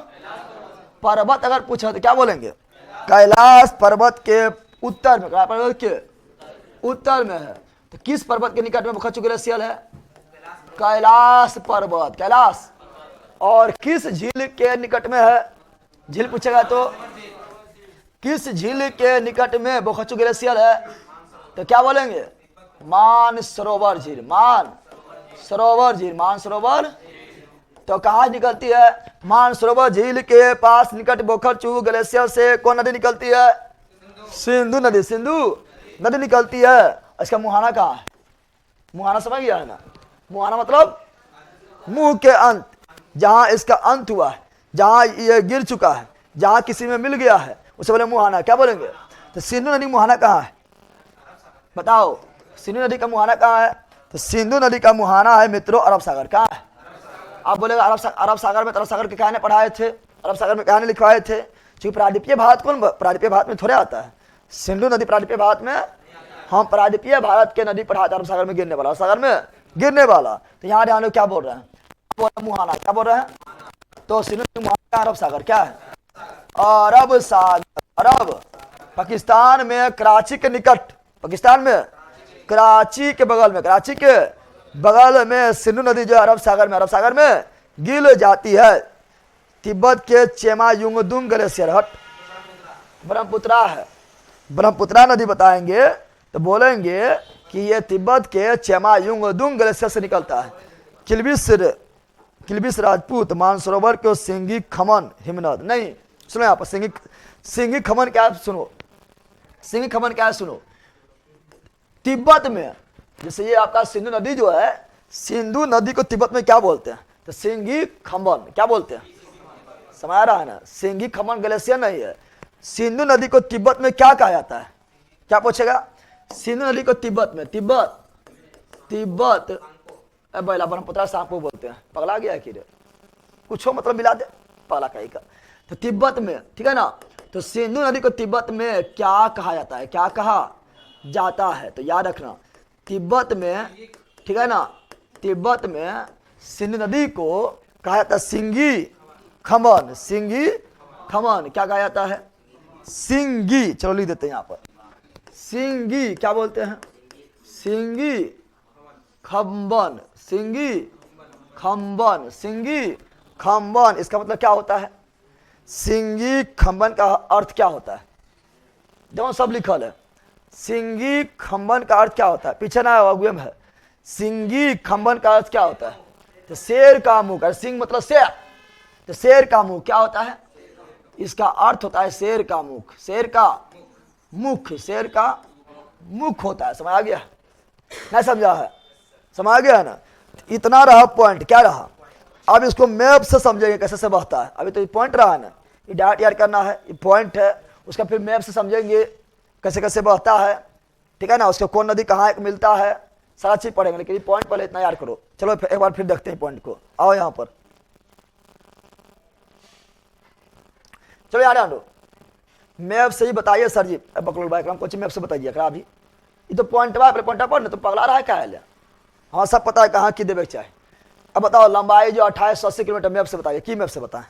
पर्वत अगर पूछेगा तो क्या बोलेंगे? कैलाश पर्वत के उत्तर में। कैलाश पर्वत के उत्तर में है। तो किस पर्वत के निकट में बोखरचू ग्लेशियर है? कैलाश पर्वत। कैलाश। और किस झील के निकट में है? झील पूछेगा तो किस झील के निकट में बोखरचू ग्लेशियर है? तो क्या बोलेंगे? मानसरोवर झील। मानसरोवर झील। मानसरोवर। तो कहाँ निकलती है? मानसरोवर झील के पास निकट बोखरचू ग्लेशियर से कौन नदी निकलती है? सिंधु नदी। सिंधु नदी निकलती है। इसका मुहाना कहाँ है? मुहाना समझ गया है ना? मुहाना मतलब मुंह के अंत, जहां इसका अंत हुआ है, जहां ये गिर चुका है, जहां किसी में मिल गया है, उसे बोले मुहाना। क्या बोलेंगे? तो सिंधु नदी मुहाना कहाँ है? बताओ, सिंधु नदी का मुहाना कहाँ है? तो सिंधु नदी का मुहाना है मित्रों अरब सागर। कहाँ है? आप बोलेगा अरब सागर में, अरब सागर के कहने पढ़ाए थे, अरब सागर में कहने लिखवाए थे, क्योंकि प्रायद्वीपीय भारत कौन? प्रायद्वीपीय भारत में थोड़े आता है सिंधु नदी। प्रायद्वीपीय भारत में हम प्रायद्वीपीय भारत के नदी पढ़ाते, अरब सागर में गिरने वाला, सागर में गिरने वाला। तो यहाँ ध्यान लो क्या बोल रहे हैं? मुहाना। क्या बोल रहे हैं? तो सिंधु नदी मुहाना अरब सागर। क्या है? अरब सागर। अरब पाकिस्तान में कराची के निकट, पाकिस्तान में कराची के बगल में, कराची के बगल में सिंधु नदी जो अरब सागर में गिर जाती है। तिब्बत के चेमायुंगदुंग ग्लेशियर हट ब्रह्मपुत्रा है। ब्रह्मपुत्रा नदी बताएंगे तो बोलेंगे कि ये तिब्बत के चेमायुंगदुंग ग्लेशियर से निकलता है। किल्बिस राजपूत मानसरोवर को सिंगी खमन हिमनद। नहीं सुनो, यहाँ पर सिंगी खमन क्या है? सुनो, सिंगी खमन क्या है? सुनो, तिब्बत में जैसे ये आपका सिंधु नदी जो है, सिंधु नदी को तिब्बत में क्या बोलते हैं? तो सिंगी खमन। क्या बोलते हैं? समझ रहा है ना? सिंगी खमन ग्लेशियर नहीं है, सिंधु नदी को तिब्बत में क्या कहा जाता है? क्या पूछेगा? सिंधु नदी को तिब्बत में, तिब्बत बैला बन पुत्रा सांपो बोलते हैं। पगला गया कि रे, कुछ हो मतलब मिला दे, पगला कहीं का। तो तिब्बत में, ठीक है ना, तो सिंधु नदी को तिब्बत में क्या कहा जाता है? क्या कहा जाता है? तो याद रखना, तिब्बत में, ठीक है ना, तिब्बत में सिंधु नदी को कहा जाता है सिंगी खमन। सिंगी खमन क्या कहा जाता है? सिंगी। चलो लिख देते हैं यहाँ पर, सिंगी क्या बोलते हैं? सिंगी खम्बन, सिंगी खम्बन, सिंगी खम्बन। इसका मतलब क्या होता है? सिंगी खम्बन का अर्थ क्या होता है? देखो सब लिखल है। सिंगी खम्बन का अर्थ क्या होता है? पीछे ना अगुए में है। सिंगी खम्बन का अर्थ क्या होता है? तो शेर का मुंह का, सिंह मतलब शेर, तो शेर का मुंह क्या होता है? इसका अर्थ होता है शेर का मुख, शेर का मुख, शेर का मुख होता है। समझ आ गया? नहीं समझा है? समझ आ गया ना? इतना रहा पॉइंट। क्या रहा? अब इसको मैप से समझेंगे कैसे से बहता है। अभी तो ये पॉइंट रहा है ना, ये डायरेक्ट याद करना है, ये पॉइंट है, उसका फिर मैप से समझेंगे कैसे कैसे बहता है, ठीक है ना, उसको कौन नदी कहाँ मिलता है, सारा चीज पढ़ेंगे। लेकिन ये पॉइंट पहले इतना याद करो। चलो एक बार फिर देखते हैं पॉइंट को। आओ यहाँ पर, चलो यार आंडो, मैप से ही बताइए सर जी। बकलोल भाई कुछ मैप से बताइए खराब ही, ये तो पॉइंट पहले पॉइंट पढ़ ना, तो पगला रहा है क्या है? हाँ सब पता है कहाँ की देवे चाहे। अब बताओ लंबाई जो 2880 किलोमीटर, मैप से बताइए। की मैप से बताएं?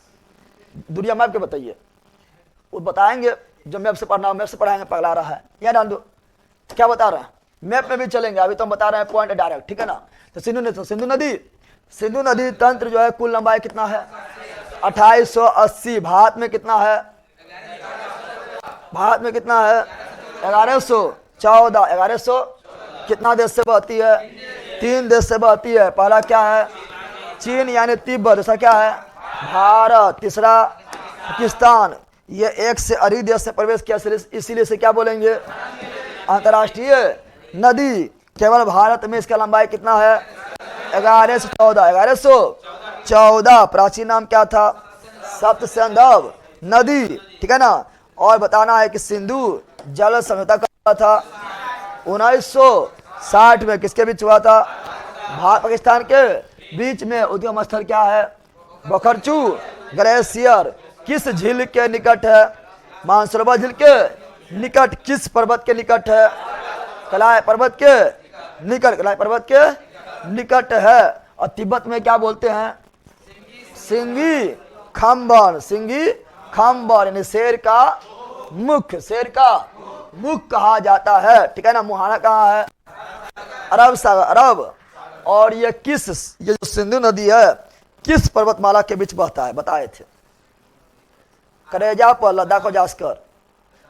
दुनिया मैप के बताइए, वो बताएंगे। जो मैप से पढ़ना हो मैप से पढ़ाएंगे। पगला रहा है यार आंडो, क्या बता रहे हैं? मैप में भी चलेंगे, अभी तो हम बता रहे हैं पॉइंट डायरेक्ट, ठीक है ना। तो सिंधु नदी तंत्र जो है कुल लंबाई कितना है? 2880। भारत में कितना है? भारत में कितना है? 1114। 1100 कितना देश से बहती है? 3 देश से बहती है। पहला क्या है? चीन यानी तिब्बत। दूसरा क्या है? भारत। तीसरा पाकिस्तान। ये एक से अधिक देश से प्रवेश किया, इसीलिए से क्या बोलेंगे? अंतर्राष्ट्रीय नदी। केवल भारत में इसका लंबाई कितना है? 1114। 1114। प्राचीन नाम क्या था? सप्त सिंधु नदी, ठीक है ना। और बताना है कि सिंधु जल समझौता कब था? 1960 में। किसके बीच हुआ था? भारत पाकिस्तान के बीच में। उद्गम स्थल क्या है? बखरचू ग्लेशियर। किस झील के निकट है? मानसरोवर झील के निकट। किस पर्वत के निकट है? कलाई पर्वत के निकट। कलाई पर्वत के निकट है। और तिब्बत में क्या बोलते हैं? सिंगी खम्बन। सिंगी खम्बन यानी शेर का मुख, शेर का मुख कहा जाता है, ठीक है ना। मुहाना कहाँ है? अरब सागर, अरब। और ये जो सिंधु नदी है किस पर्वतमाला के बीच बहता है? बताए थे करेजा पर लद्दाख और जास्कर,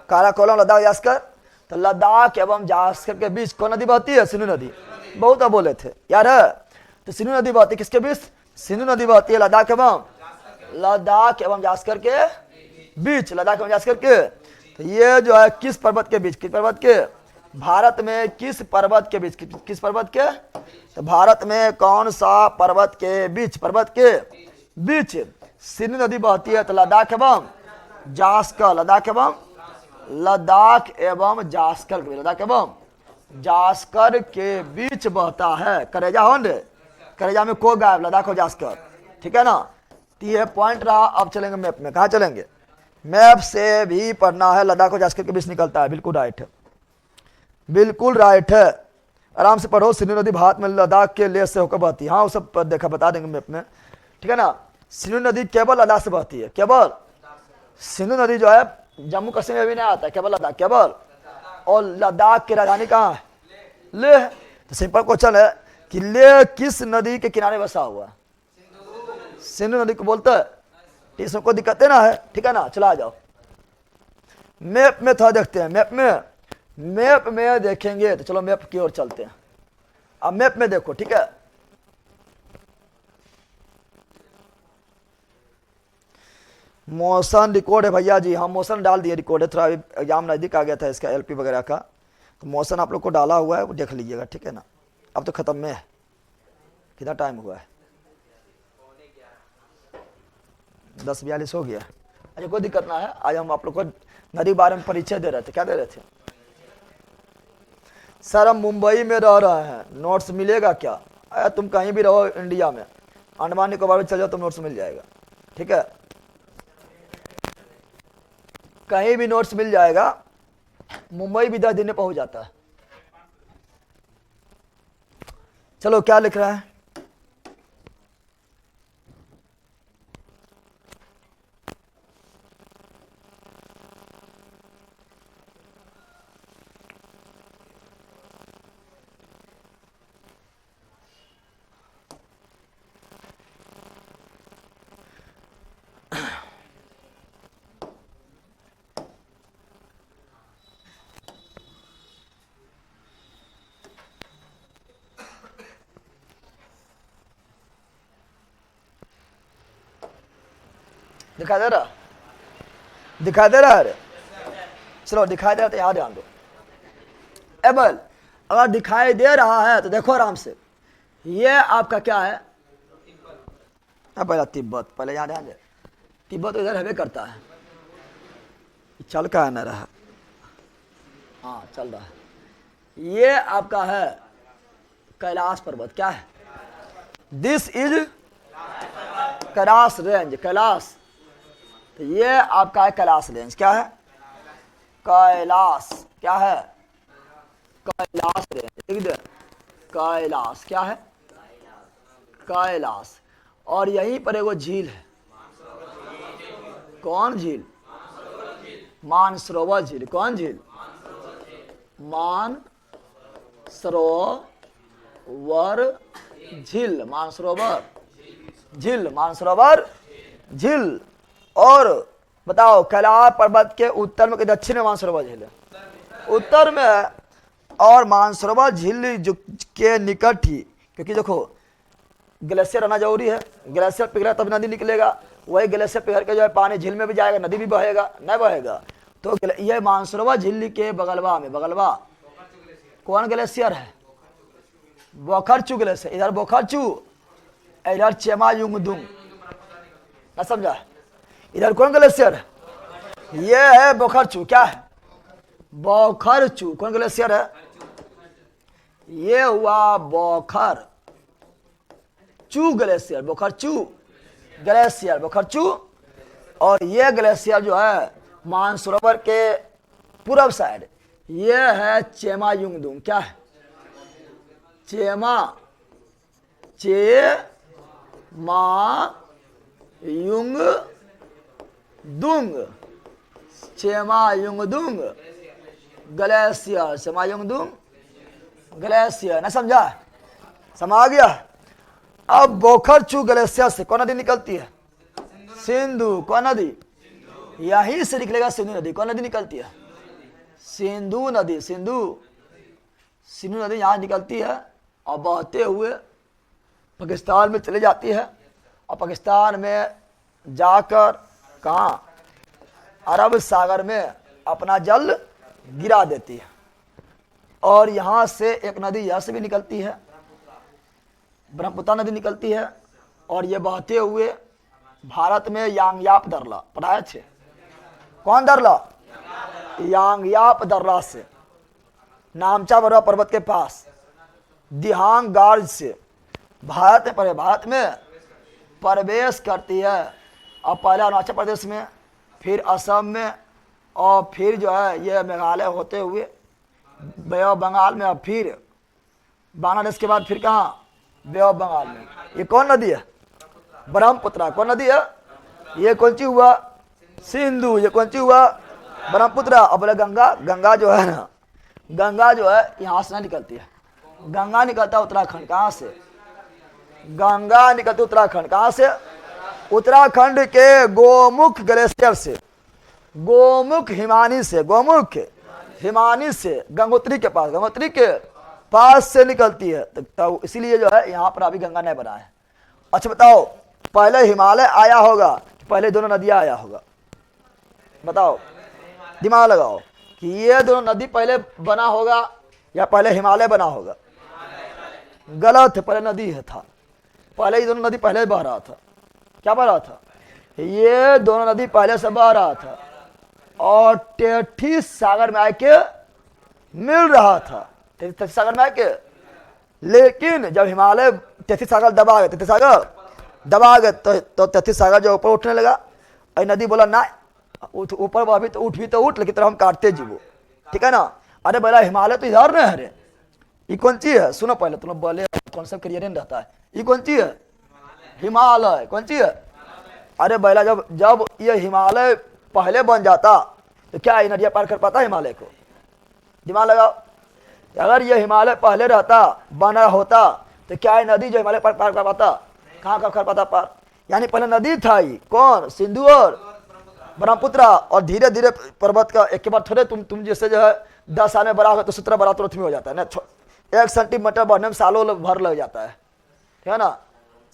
काराकोरम लद्दाख जास्कर। तो लद्दाख एवं जास्कर के बीच कौन नदी बहती है? सिंधु नदी। बहुत अब बोले थे यार है। तो सिंधु नदी बहती है किसके बीच? सिंधु नदी बहती है लद्दाख एवं जास्कर के बीच। लद्दाख एवं जास्कर के। तो ये जो है किस पर्वत के बीच? किस पर्वत के? भारत में किस पर्वत के बीच? किस पर्वत के? तो भारत में कौन सा पर्वत के बीच? पर्वत के बीच सिंधु नदी बहती है। तो लद्दाख एवं जास्कर, लद्दाख एवं जास्कर के बीच बहता है। करेजा होंड, करेजा में को गायब, लद्दाख और जास्कर, ठीक है ना। तो ये पॉइंट रहा। अब चलेंगे मैप में। कहाँ चलेंगे? मैप से भी पढ़ना है। लद्दाख और जास्कर के बीच निकलता है। बिल्कुल राइट है, बिल्कुल राइट है। आराम से पढ़ो। सिंधु नदी भारत में लद्दाख के लेह से होकर बहती है। हाँ वो सब देखा, बता देंगे मैप में, ठीक है ना। सिंधु नदी केवल लद्दाख से बहती है। केवल सिंधु नदी जो है जम्मू कश्मीर में भी नहीं आता है, केवल लद्दाख, केवल। और लद्दाख की राजधानी कहाँ है? लेह। तो सिंपल क्वेश्चन है कि लेह किस नदी के किनारे बसा हुआ है? सिंधु नदी को बोलते हैं। इसमें कोई दिक्कत ना है, ठीक है ना। चला जाओ मैप में थोड़ा देखते हैं। मैप में देखेंगे तो चलो मैप की ओर चलते हैं। अब मैप में देखो, ठीक है। मोशन रिकॉर्ड है भैया जी। हम मोशन डाल दिए, रिकॉर्ड है। थोड़ा एग्जाम नजदीक आ गया था इसका, एलपी वगैरह का, तो मोशन आप लोग को डाला हुआ है, वो देख लीजिएगा, ठीक है ना। अब तो खत्म में है। कितना टाइम हुआ है? 10:42 हो गया। अच्छा कोई दिक्कत ना है। आज हम आप लोग को नदी के बारे में परिचय दे रहे थे। क्या दे रहे थे? सर हम मुंबई में रह रहे हैं, नोट्स मिलेगा क्या? अरे तुम कहीं भी रहो इंडिया में, अंडमान निकोबार में चल जाओ तो नोट्स मिल जाएगा। ठीक है, कहीं भी नोट्स मिल जाएगा। मुंबई भी 10 दिन में पहुंच जाता है। चलो क्या लिख रहा है? दिखाई दे रहा? दिखाई दे रहा है? चलो दिखाई दे रहा तो यहाँ ध्यान दो। एबल अगर दिखाई दे रहा है तो देखो आराम से, ये आपका क्या है? पहला तिब्बत, पहले यहाँ ध्यान दे। तिब्बत तो इधर हवे करता है, चल का है ना रहा, हाँ चल रहा है। ये आपका है कैलाश पर्वत। क्या है? This is Kailash range, Kailash. तो ये आपका है कैलाश रेंज। क्या है? कैलाश। क्या है? कैलाश रेंज। लिख दे, कैलाश। क्या है? कैलाश। और यहीं पर एगो झील है। कौन झील? मानसरोवर झील। कौन झील? मानसरोवर झील। मानसरोवर झील, मानसरोवर झील। और बताओ कैलाश पर्वत के उत्तर में कि दक्षिण में मानसरोवर झील है? उत्तर में। और मानसरोवर झील जो के निकट ही, क्योंकि देखो ग्लेशियर रहना जरूरी है, ग्लेशियर पिघला तब नदी निकलेगा, वही ग्लेशियर पिघल के जो है पानी झील में भी जाएगा, नदी भी बहेगा, नहीं बहेगा। तो ये मानसरोवर झील के बगलवा में, बगलवा कौन ग्लेशियर है? बोखरचू ग्लेशियर। इधर बोखरचू, इधर चेमायुंगदुंग। ना समझा? इधर कौन ग्लेशियर है? ये है बोखरचू। क्या है? बोखरचू। कौन ग्लेशियर है? ये हुआ बोखर चू ग्लेशियर, बोखरचू ग्लेशियर, बोखरचू। और ये ग्लेशियर जो है मानसरोवर के पूर्व साइड, ये है चेमायुंगदुंग। क्या है? चेमायुंगदुंग, चेमायुंगदुंग ग्लेशियर, चेमायुंगदुंग ग्लेशियर। ना समझा? समझ गया? अब बोखरचू ग्लेशियर से कौन नदी निकलती है? सिंधु। कौन नदी? यहीं से निकलेगा सिंधु नदी। कौन नदी निकलती है? सिंधु नदी। सिंधु नदी यहाँ निकलती है और बहते हुए पाकिस्तान में चले जाती है, और पाकिस्तान में जाकर कहाँ? अरब सागर में अपना जल गिरा देती है। और यहाँ से एक नदी यहाँ से भी निकलती है, ब्रह्मपुत्र नदी निकलती है, और ये बहते हुए भारत में यांगयाप दर्रा, पढ़ाए थे? कौन दर्रा? यांगयाप दर्रा से नामचा बरुआ पर्वत के पास दिहांग गार्ज से भारत में प्रवेश करती है, और पहले अरुणाचल प्रदेश में, फिर असम में, और फिर जो है ये मेघालय होते हुए बे ऑफ बंगाल में, और फिर बांग्लादेश के बाद फिर कहाँ? बे ऑफ बंगाल में। ये कौन नदी है? ब्रह्मपुत्र। कौन नदी है? ये कौन सी हुआ? सिंधु। ये कौन सी हुआ? ब्रह्मपुत्र। अब बोले गंगा। गंगा जो है ना, गंगा जो है यहाँ से ना निकलती है, गंगा निकलता है उत्तराखंड। कहाँ से? गंगा निकलती उत्तराखंड। कहाँ से? उत्तराखंड के गोमुख ग्लेशियर से, गोमुख हिमानी से, गोमुख हिमानी से गंगोत्री के पास, गंगोत्री के पास से निकलती है। तो इसीलिए जो है यहाँ पर अभी गंगा नहीं बना है। अच्छा बताओ, पहले हिमालय आया होगा, पहले दोनों नदियाँ आया होगा? बताओ, दिमाग लगाओ कि ये दोनों नदी पहले बना होगा या पहले हिमालय बना होगा? गलत है, पहले नदी है था। पहले ये दोनों नदी पहले बह रहा था। क्या बह रहा था? ये दोनों नदी पहले से बह रहा था। और टेथिस सागर में आके मिल रहा था, टेथिस सागर में आके। लेकिन जब हिमालय टेथिस सागर दबा गए, टेथिस सागर दबा गए तो टेथिस सागर जो ऊपर उठने लगा। और नदी बोला ना ऊपर अभी तो उठ भी तो उठ, लेकिन तो हम काटते जीवो, ठीक है ना। अरे बोला हिमालय तो इधर नहीं है रे, ये कौन चीज है? सुनो पहले, तुम लोग बोले कॉन्सेप्ट क्लियर नहीं रहता है। ये कौन चीज है? हिमालय। कौन चीज है? अरे बैला जब जब ये हिमालय पहले बन जाता तो क्या ये नदियाँ पार कर पाता हिमालय को? दिमाग लगाओ, अगर ये हिमालय पहले रहता बना होता तो क्या ये नदी जो हिमालय पार कर पाता? कहाँ कर पाता पार? यानी पहले नदी था ही कौन? सिंधु और ब्रह्मपुत्र। और धीरे धीरे पर्वत का एक के बाद थोड़े तुम जैसे जो है 10 साल में बड़ा हो तो 17 बड़ा तुरंत में हो जाता है ना, 1 सेंटीमीटर बढ़ने में सालों भर लग जाता है, ठीक है ना,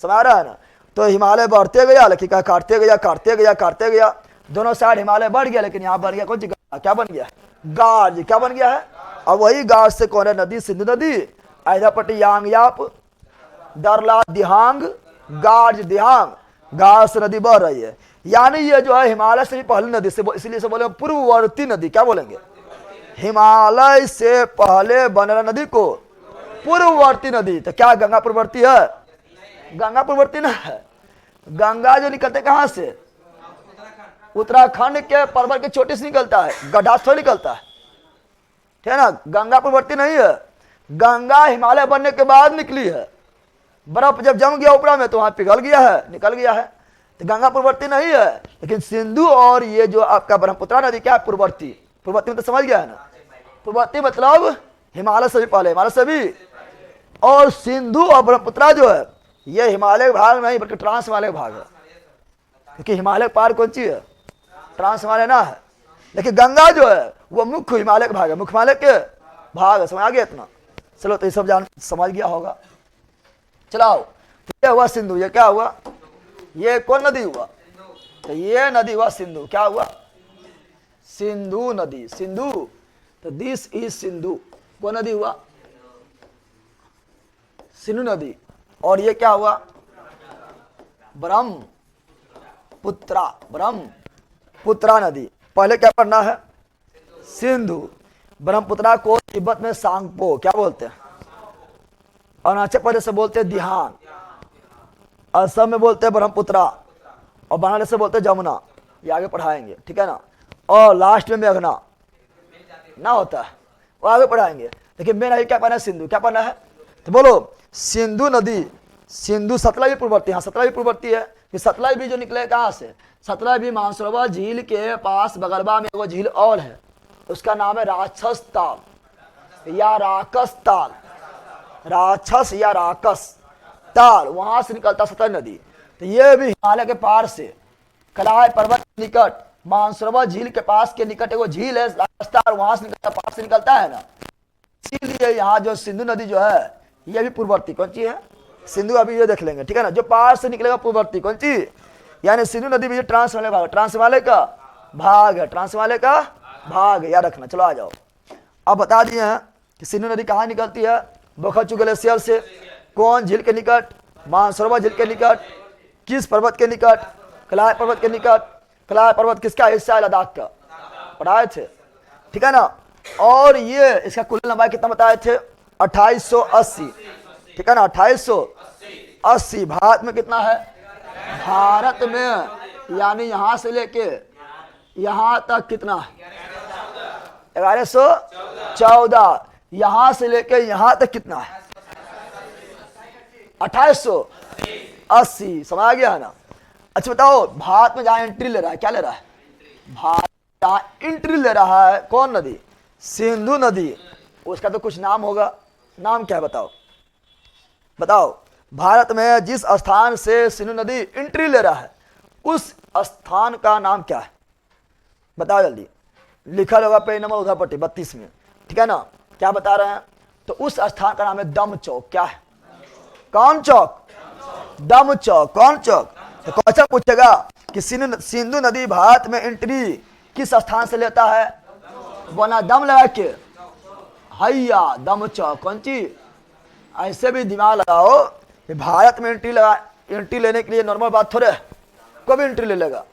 समझ रहा है ना। तो हिमालय बढ़ते गया, लेकिन क्या काटते गया काटते गया काटते गया, दोनों साइड हिमालय बढ़ गया, लेकिन यहाँ बढ़ गया कौन सी? क्या बन गया? गार्ज। क्या बन गया है? अब वही गार्ज से कौन है नदी? सिंधु नदी। ऐधापट्टी यांग याप दरला दिहांग गार्ज दिहांग, गार्ज से नदी बह रही है। यानी ये जो है हिमालय से भी पहले नदी से, इसलिए से बोले पूर्ववर्ती नदी। क्या बोलेंगे? हिमालय से पहले बन रहा नदी को पूर्ववर्ती नदी। तो क्या गंगा पूर्ववर्ती है? गंगा पूर्ववर्ती ना है। गंगा जो निकलते कहां से? उत्तराखंड के पर्वत की चोटी से निकलता है, गड्ढा से निकलता है, ठीक है ना। गंगा पूर्ववर्ती नहीं है, गंगा हिमालय बनने के बाद निकली है। बर्फ जब जम गया ऊपर में तो वहां पिघल गया है, निकल गया है, तो गंगा पूर्ववर्ती नहीं है। लेकिन सिंधु और ये जो आपका ब्रह्मपुत्र नदी क्या है? पूर्ववर्ती। पूर्ववर्ती में तो समझ गया है ना, पूर्ववर्ती मतलब हिमालय से भी पहले, हिमालय से भी। और सिंधु और ब्रह्मपुत्र जो है ये हिमालय भाग नहीं बल्कि ट्रांस हिमालय भाग है, क्योंकि हिमालय पार कौन सी है? ट्रांस हिमालय ना है। लेकिन गंगा जो है वो मुख्य हिमालय का भाग है, मुख्य हिमालय के भाग है। समझ आ गया इतना? चलो तो ये सब जान समझ गया होगा। चलाओ, ये हुआ सिंधु। ये क्या हुआ? ये कौन नदी हुआ? तो ये नदी हुआ सिंधु। क्या हुआ? सिंधु नदी। सिंधु, तो दिस इज सिंधु। कौन नदी हुआ? सिंधु नदी। और ये क्या हुआ? ब्रह्मपुत्रा। ब्रह्मपुत्रा नदी। पहले क्या पढ़ना है? सिंधु। ब्रह्मपुत्रा को तिब्बत में सांगपो क्या बोलते हैं? अरुणाचल प्रदेश से बोलते हैं दिहांग, असम में बोलते हैं ब्रह्मपुत्रा, और बांग्लादेश से बोलते हैं जमुना। ये आगे पढ़ाएंगे, ठीक है ना। और लास्ट में मेघना ना होता है, वो आगे पढ़ाएंगे। लेकिन मेन अभी क्या पढ़ना है? सिंधु। क्या पढ़ना है? तो बोलो सिंधु नदी। सिंधु सतलज भी पूर्ववर्ती। हाँ, सतलज भी पूर्ववर्ती है। कि सतलज भी जो निकले कहाँ से? सतलज भी मानसरोवर झील के पास बगलवा में वो झील और है, उसका नाम है राक्षस ताल या राकस ताल। राक्षस या राकस ताल, वहां से निकलता सतलज नदी। तो ये भी हिमालय के पार से कलाय पर्वत के निकट मानसरोवर झील के पास के निकट एगो झील है राजस्थान, वहां से निकलता, पार से निकलता है ना। इसीलिए यहाँ जो सिंधु नदी जो है ये भी पूर्ववर्ती। कौन सी है? सिंधु। अभी ये देख लेंगे, ठीक है ना। जो पार से निकलेगा पूर्ववर्ती कौन सी? यानी सिंधु नदी भी ट्रांस हिमालय भाग, ट्रांस हिमालय का भाग है, ट्रांस हिमालय का भाग है, याद रखना। चलो आ जाओ। अब बता दिए हैं कि सिंधु नदी कहाँ निकलती है? बोकाचू ग्लेशियर से। कौन झील के निकट? मानसरोवर झील के निकट। किस पर्वत के निकट? कलाय पर्वत के निकट। कलाय पर्वत किसका हिस्सा है? लद्दाख का। पढ़ाए थे, ठीक है ना। और ये इसका कुल लंबाई कितना बताए थे? 2880, ठीक है ना। 2880। भारत में कितना है? भारत में यानी यहां से लेके यहां तक कितना है? 1114। यहां से लेके यहां तक कितना है? 2880। समझ आ गया है ना। अच्छा बताओ, भारत में जहां एंट्री ले रहा है, क्या ले रहा है? भारत जहां एंट्री ले रहा है कौन नदी? सिंधु नदी। उसका तो कुछ नाम होगा, नाम क्या है बताओ? बताओ, भारत में जिस स्थान से सिंधु नदी एंट्री ले रहा है उस स्थान का नाम क्या है? बताओ जल्दी। लिखा होगा पेज नंबर उधर पट्टी 32 में, ठीक है ना। क्या बता रहे हैं? तो उस स्थान का नाम है दम चौक। क्या है? कौन चौक? दम चौक। कौन चौक? तो क्वेश्चन पूछेगा कि सिंधु नदी भारत में एंट्री किस स्थान से लेता है? बोला दम लगा के हैया दम चौक। कौन चीज? ऐसे भी दिमाग लगाओ कि भारत में एंट्री लेने के लिए नॉर्मल बात थोड़े कोई भी एंट्री ले लेगा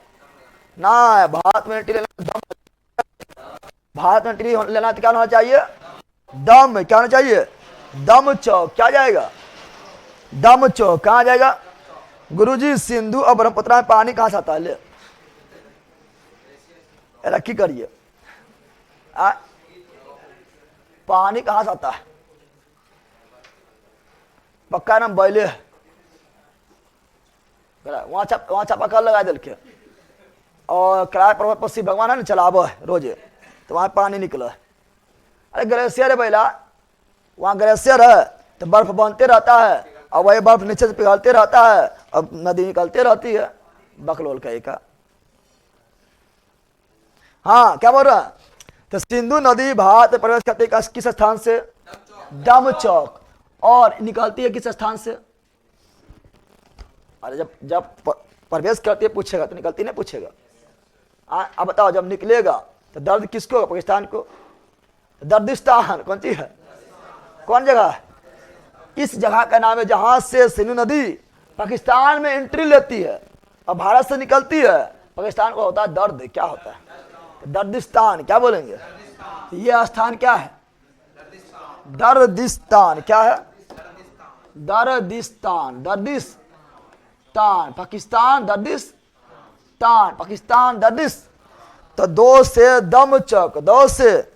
ना। भारत में एंट्री लेने दम भारत में एंट्री लेना तो क्या होना चाहिए? दम। क्या होना चाहिए? दम चौक। क्या जाएगा? दम चौक। कहाँ जाएगा? गुरुजी सिंधु और ब्रह्मपुत्र में पानी कहाँ से आता है? ले रखी करिए। पानी कहाँ से आता है? पक्का नाम बैले वहां चापाकल लगा दिल के और किराए पर्वत पर शिव भगवान है ना चलाब रोजे, तो वहां पानी निकला। अरे ग्लेशियर है बैला, वहां ग्लेशियर है तो बर्फ बनते रहता है और वही बर्फ नीचे से पिघलते रहता है और नदी निकलते रहती है। बकलोल का एक। हाँ क्या बोल रहा है? तो सिंधु नदी भारत प्रवेश करती है किस स्थान से? दम चौक। और निकलती है किस स्थान से? अरे जब जब प्रवेश करती है पूछेगा तो निकलती नहीं पूछेगा। अब बताओ जब निकलेगा तो दर्द किसको होगा? पाकिस्तान को। दर्दिस्तान कौन सी है? कौन जगह है? इस जगह का नाम है जहां से सिंधु नदी पाकिस्तान में एंट्री लेती है और भारत से निकलती है। पाकिस्तान को होता है दर्द। क्या होता है? दर्दिस्तान। क्या बोलेंगे? यह स्थान क्या है? दर्दिस्तान। क्या है? दर्दिस्तान। दर्दिस्तान पाकिस्तान। दर्दिस्तान पाकिस्तान। दर्दिस तो दो से दम चौक। दो से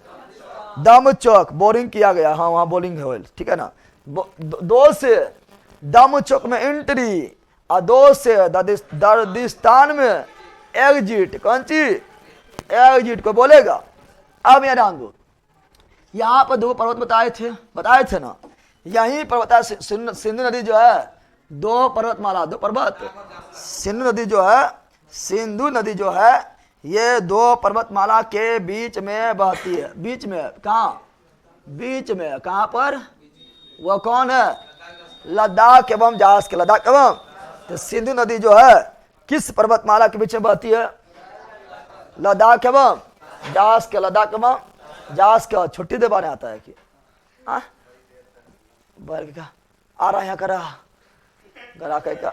दम चौक बोरिंग किया गया। हाँ वहां बोरिंग है, ठीक है ना। दो से दम चौक में एंट्री और दो से दर्दिस्तान में एग्जिट। कौन सी? एग्जिट को बोलेगा। अब यहाँ ध्यान दो, यहाँ पर दो पर्वत बताए थे ना। यहीं पर बताया सिंधु नदी जो है दो पर्वतमाला, दो पर्वत। सिंधु नदी जो है ये दो पर्वतमाला के बीच में बहती है। बीच में कहाँ? बीच में कहाँ पर? वो कौन है? लद्दाख एवं जास के। लद्दाख एवं तो सिंधु नदी जो है किस पर्वतमाला के बीच में बहती है? लद्दाख एवं जास के। लद्दाख एवं जास का। छुट्टी दे बाने आता है कि वर्ग का आ रहा यहाँ करा गरा का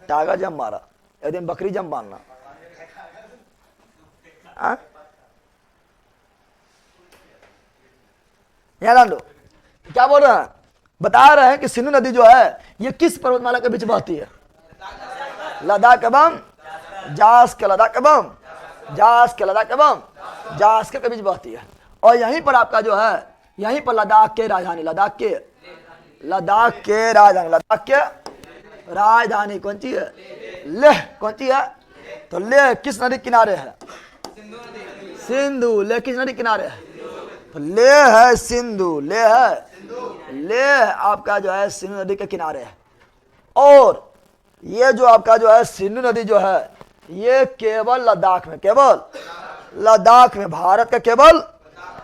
टागा जम मारा एक दिन बकरी जम बांधना। यहाँ लो क्या बोल रहे हैं? बता रहे हैं कि सिंधु नदी जो है ये किस पर्वतमाला के बीच बहती है? लद्दाख एवं जास के। लद्दाख एवं जास के। लद्दाख एवं जास के बीच बहती है। और यहीं पर आपका जो है यहीं पर लद्दाख के राजधानी लद्दाख के राजधानी कौन सी है? लेह। कौन सी है? तो लेह किस नदी किनारे है? सिंधु। लेह किस नदी किनारे है? तो लेह है सिंधु। लेह आपका जो है सिंधु नदी के किनारे है। और ये जो आपका जो है सिंधु नदी जो है ये केवल लद्दाख में, केवल लद्दाख में, भारत का केवल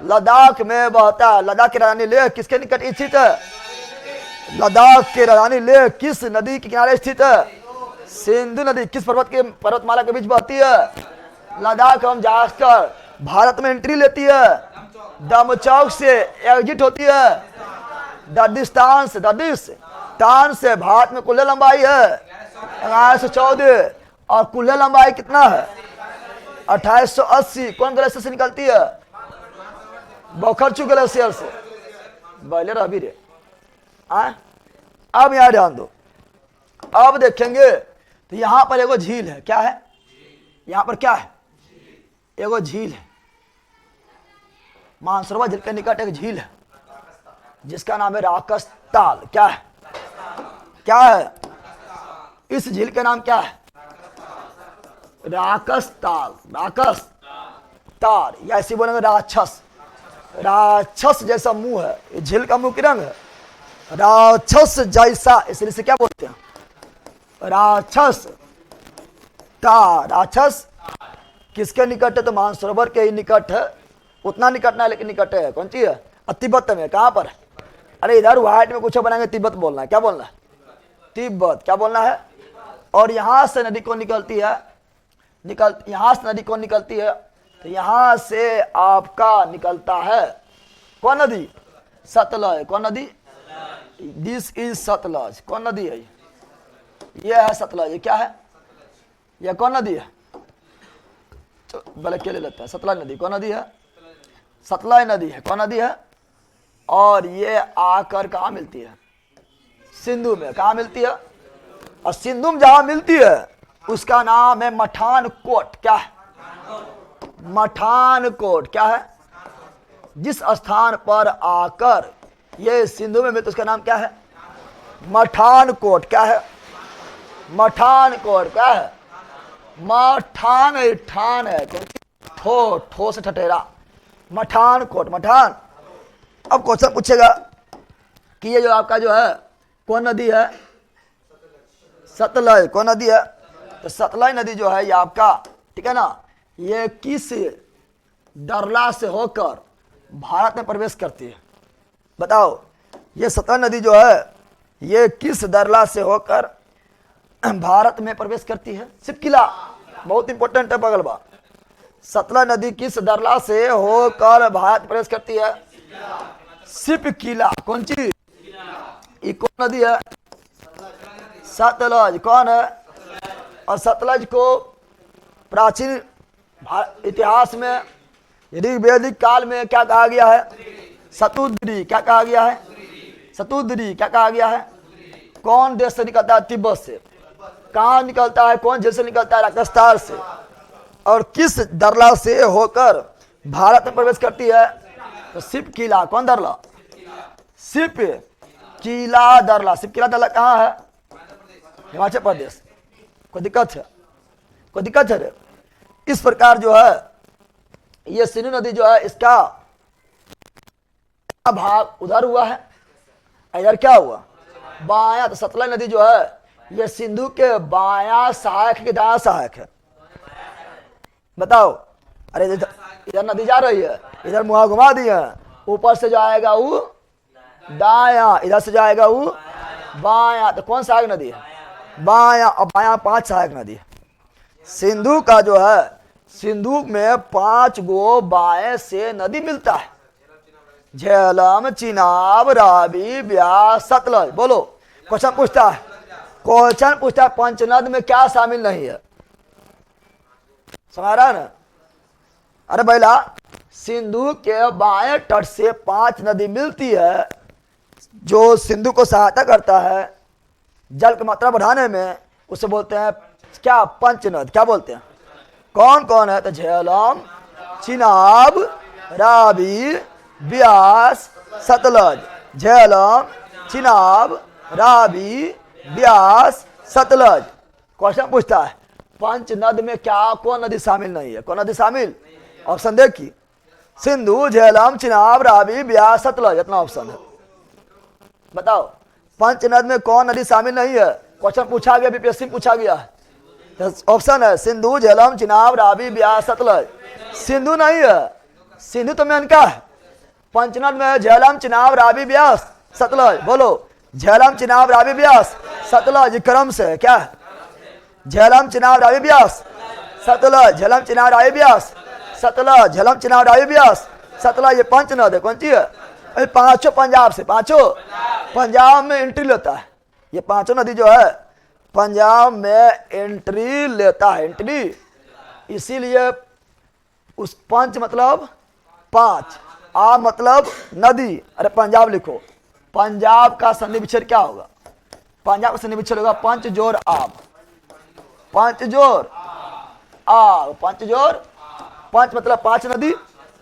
लद्दाख में बहता है। लद्दाख की राजधानी लेह किसके निकट स्थित है? लद्दाख की राजधानी लेह किस नदी के किनारे स्थित है? सिंधु नदी किस पर्वतमाला के बीच बहती है? लद्दाख एवं जास्कर। भारत में एंट्री लेती है, दम चौक से एग्जिट होती है, दर्दिस्तान से भारत में कुल लंबाई है 1114 और कुल लंबाई कितना है? 2880। कौन ग्लेशियर से निकलती है? बोखरचू ग्लेशियर से। बॉयलर अभी रे। अब यहां ध्यान दो, अब देखेंगे तो यहां पर एगो झील है। क्या है? यहां पर क्या है? एगो झील है। मानसरोवर झील के निकट एक झील है जिसका नाम है राकस ताल। क्या है? क्या है? इस झील का नाम क्या है? राकस ताल। राकस ताल या ऐसे बोलेंगे राक्षस। राक्षस जैसा मुंह है, ये झील का मुंह की रंग है राक्षस जैसा, इसलिए से क्या बोलते हैं? राक्षस ताल। राक्षस किसके निकट है? तो मानसरोवर के ही निकट है। उतना निकट ना लेकिन निकट है। कौन सी है? तिब्बत में। कहां पर? अरे इधर व्हाइट में कुछ बनाएंगे, तिब्बत बोलना है। क्या बोलना है? तिब्बत। क्या बोलना है? और यहां से नदी कौन निकलती है? यहां से नदी कौन निकलती है? तो यहां से आपका निकलता है कौन नदी? सतलज। कौन नदी? This is Sutlej. कौन नदी है? ये है सतलज। क्या है? यह कौन नदी है? पहले क्या ले लेते हैं, सतलज नदी कौन नदी है? सतलज नदी है। कौन नदी है? और ये आकर कहाँ मिलती है? सिंधु में। कहाँ मिलती है? और सिंधु में जहां मिलती है उसका नाम है मठान कोट। क्या है? मठान कोट। क्या है? जिस स्थान पर आकर ये सिंधु में मिलती उसका नाम क्या है? मठान कोट। क्या है? मठान कोट। क्या है? मठान ठान है, ठो ठो से ठठेरा, मठान कोट, मठान। अब क्वेश्चन पूछेगा कि ये जो आपका जो है कौन नदी है? सतलज। कौन नदी है? तो सतलज नदी जो है ये आपका, ठीक है ना, ये किस दरला से होकर भारत में प्रवेश करती है? बताओ, ये सतलज नदी जो है ये किस दरला से होकर भारत में प्रवेश करती है? सिपकिला। बहुत इंपॉर्टेंट है पगलबा। सतलज नदी किस दरला से होकर भारत में प्रवेश करती है? सिपकिला। कौन चीज? ये कौन नदी है? सतलज। कौन है? और सतलज को प्राचीन इतिहास में ऋग्वैदिक काल में क्या कहा गया है? शतुद्री। क्या कहा गया है? शतुद्री। क्या कहा गया है? कौन देश से निकलता है? तिब्बत से। कहाँ निकलता है? कौन देश से निकलता है? राजस्थान से। और किस दरला से होकर भारत में प्रवेश करती है? तो सिप किला। कौन दरला? सिप किला दरला। सिप किला दरला कहाँ है? हिमाचल प्रदेश। कोई दिक्कत है? कोई दिक्कत है? इस प्रकार जो है ये सिंधु नदी जो है इसका भाग उधर हुआ है, इधर क्या हुआ? बायां। तो सतलज नदी जो है ये सिंधु के बायां सहायक के दायां सहायक है? बताओ। अरे इधर नदी जा रही है, इधर मुहा घुमा दिया, ऊपर से जो आएगा वो दायां, इधर से जाएगा वो बायां। तो कौन सहायक नदी है? बायां। और बायां 5 सहायक नदी है। सिंधु का जो है, सिंधु में 5 गो बाएं से नदी मिलता है। झेलम, चिनाब, रावी, ब्यास, सतलज। बोलो, क्वेश्चन पूछता है, क्वेश्चन पूछता है पंचनद में क्या शामिल नहीं है? समझ रहा है ना? अरे भैया, सिंधु के बाएं तट से 5 नदी मिलती है जो सिंधु को सहायता करता है जल की मात्रा बढ़ाने में। उसे बोलते हैं क्या? पंचनद। क्या बोलते हैं? कौन कौन है? तो झेलम, चिनाब, रावी, ब्यास, सतलज। झेलम, चिनाब, रावी, ब्यास, सतलज। क्वेश्चन पूछता है पंचनद में क्या कौन नदी शामिल नहीं है? कौन नदी शामिल? ऑप्शन देखिए, सिंधु, झेलम, चिनाब, रावी, ब्यास, सतलज। इतना ऑप्शन है। बताओ पंचनद में कौन नदी शामिल नहीं है? क्वेश्चन पूछा गया, बीपीएससी पूछा गया है। ऑप्शन है सिंधु, झेलम, चिनाब, रावी, ब्यास, सतलज। सिंधु नहीं है। सिंधु तो मेनका है। पंचनद में झेलम, चिनाब, रावी, ब्यास, सतलज। बोलो, झेलम, चिनाब, रावी, ब्यास, सतलज क्रम से क्या है? झेलम, चिनाब, रावी, ब्यास, सतलज। झेलम, चिनाब, रावी, ब्यास, सतलज। झेलम, चिनाब, रावी, ब्यास, सतलज। ये पंचनद है। कौन सी है? 5 पंजाब से। 5 पंजाब में एंट्री लेता है। ये 5 नदी जो है पंजाब में एंट्री लेता है। एंट्री, इसीलिए उस पंच मतलब 5, आ मतलब नदी। अरे पंजाब लिखो। पंजाब का संधि विच्छेद क्या होगा? पंजाब का संधि विच्छेद होगा पंच जोड़ आब। पंच जोड़ आब। पंच जोड़, पंच मतलब 5 नदी।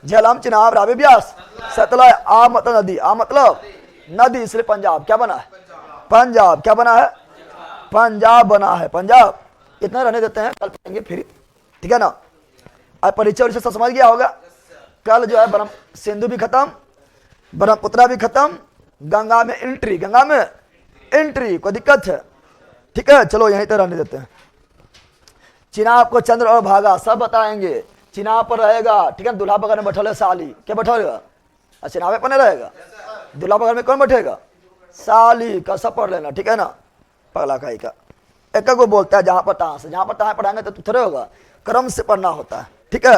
झेलम, चिनाब, रावी, ब्यास, सतलज। आ मतलब नदी, आ मतलब नदी, इसलिए पंजाब क्या बना है? पंजाब। क्या बना है? पंजाब बना है। पंजाब। इतना रहने देते हैं, कल पढ़ेंगे फिर, ठीक है ना? अब परिचय सब समझ गया होगा। कल जो है ब्रह्म सिंधु भी खत्म, ब्रह्मपुत्रा भी खत्म, गंगा में एंट्री। गंगा में एंट्री। कोई दिक्कत है? ठीक है, चलो यहीं तक रहने देते हैं। चिनाब को चंद्र और भागा सब बताएंगे। चिनाब पर रहेगा, ठीक है, दूल्हा बगल में बैठल है साली। क्या बैठेगा? चिनाबे पर नहीं रहेगा। दूल्हा बगल में कौन बैठेगा? साली का सब पढ़ लेना, ठीक है ना? पगला खाई का एक को बोलता है जहां पर तहां से। जहां पर तहां पढ़ाएंगे तो थोड़े होगा, क्रम से पढ़ना होता है, ठीक है?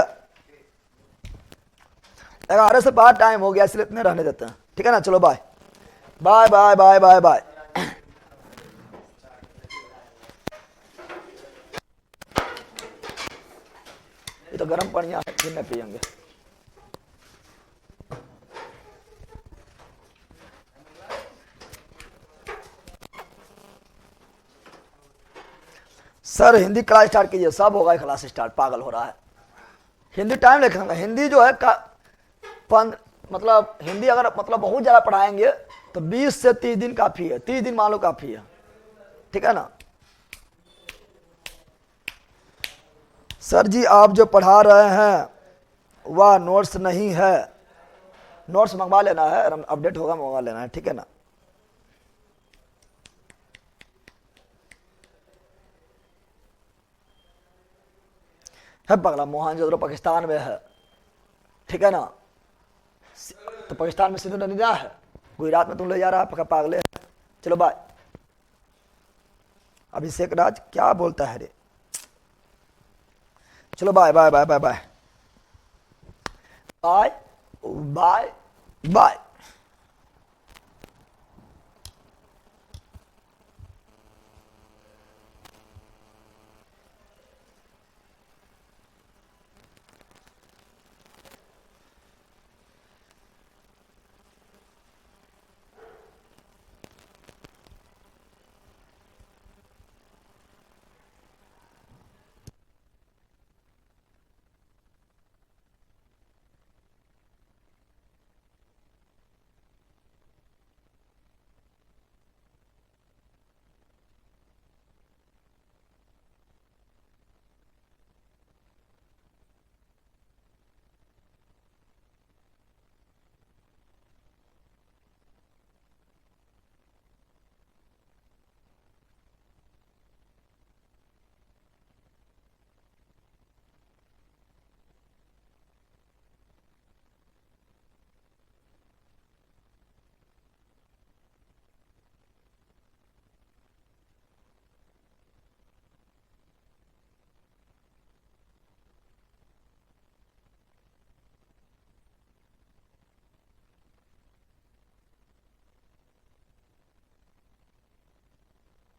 11 से 5 टाइम हो गया, इसलिए इतने रहने देते हैं, ठीक है ना? चलो bye bye bye bye bye bye. ये तो गर्म पानियाँ है जिन्हें पियेंगे। सर हिंदी क्लास स्टार्ट कीजिए, सब होगा क्लास स्टार्ट, पागल हो रहा है। हिंदी टाइम लिखेंगे, हिंदी जो है मतलब हिंदी अगर मतलब बहुत ज़्यादा पढ़ाएंगे तो 20 से 30 दिन काफ़ी है, 30 दिन मान लो काफ़ी है, ठीक है ना। सर जी आप जो पढ़ा रहे हैं वह नोट्स नहीं है, नोट्स मंगवा लेना है, अपडेट होगा मंगवा लेना है, ठीक है ना। है पगला, मोहनजोदड़ो पाकिस्तान में है, ठीक है ना। तो पाकिस्तान में सिंधु नदी ना है, गुजरात में तुम ले जा रहा है, पका पागले है। चलो बाय। अभिषेक राज क्या बोलता है रे, चलो bye bye bye bye bye bye bye bye.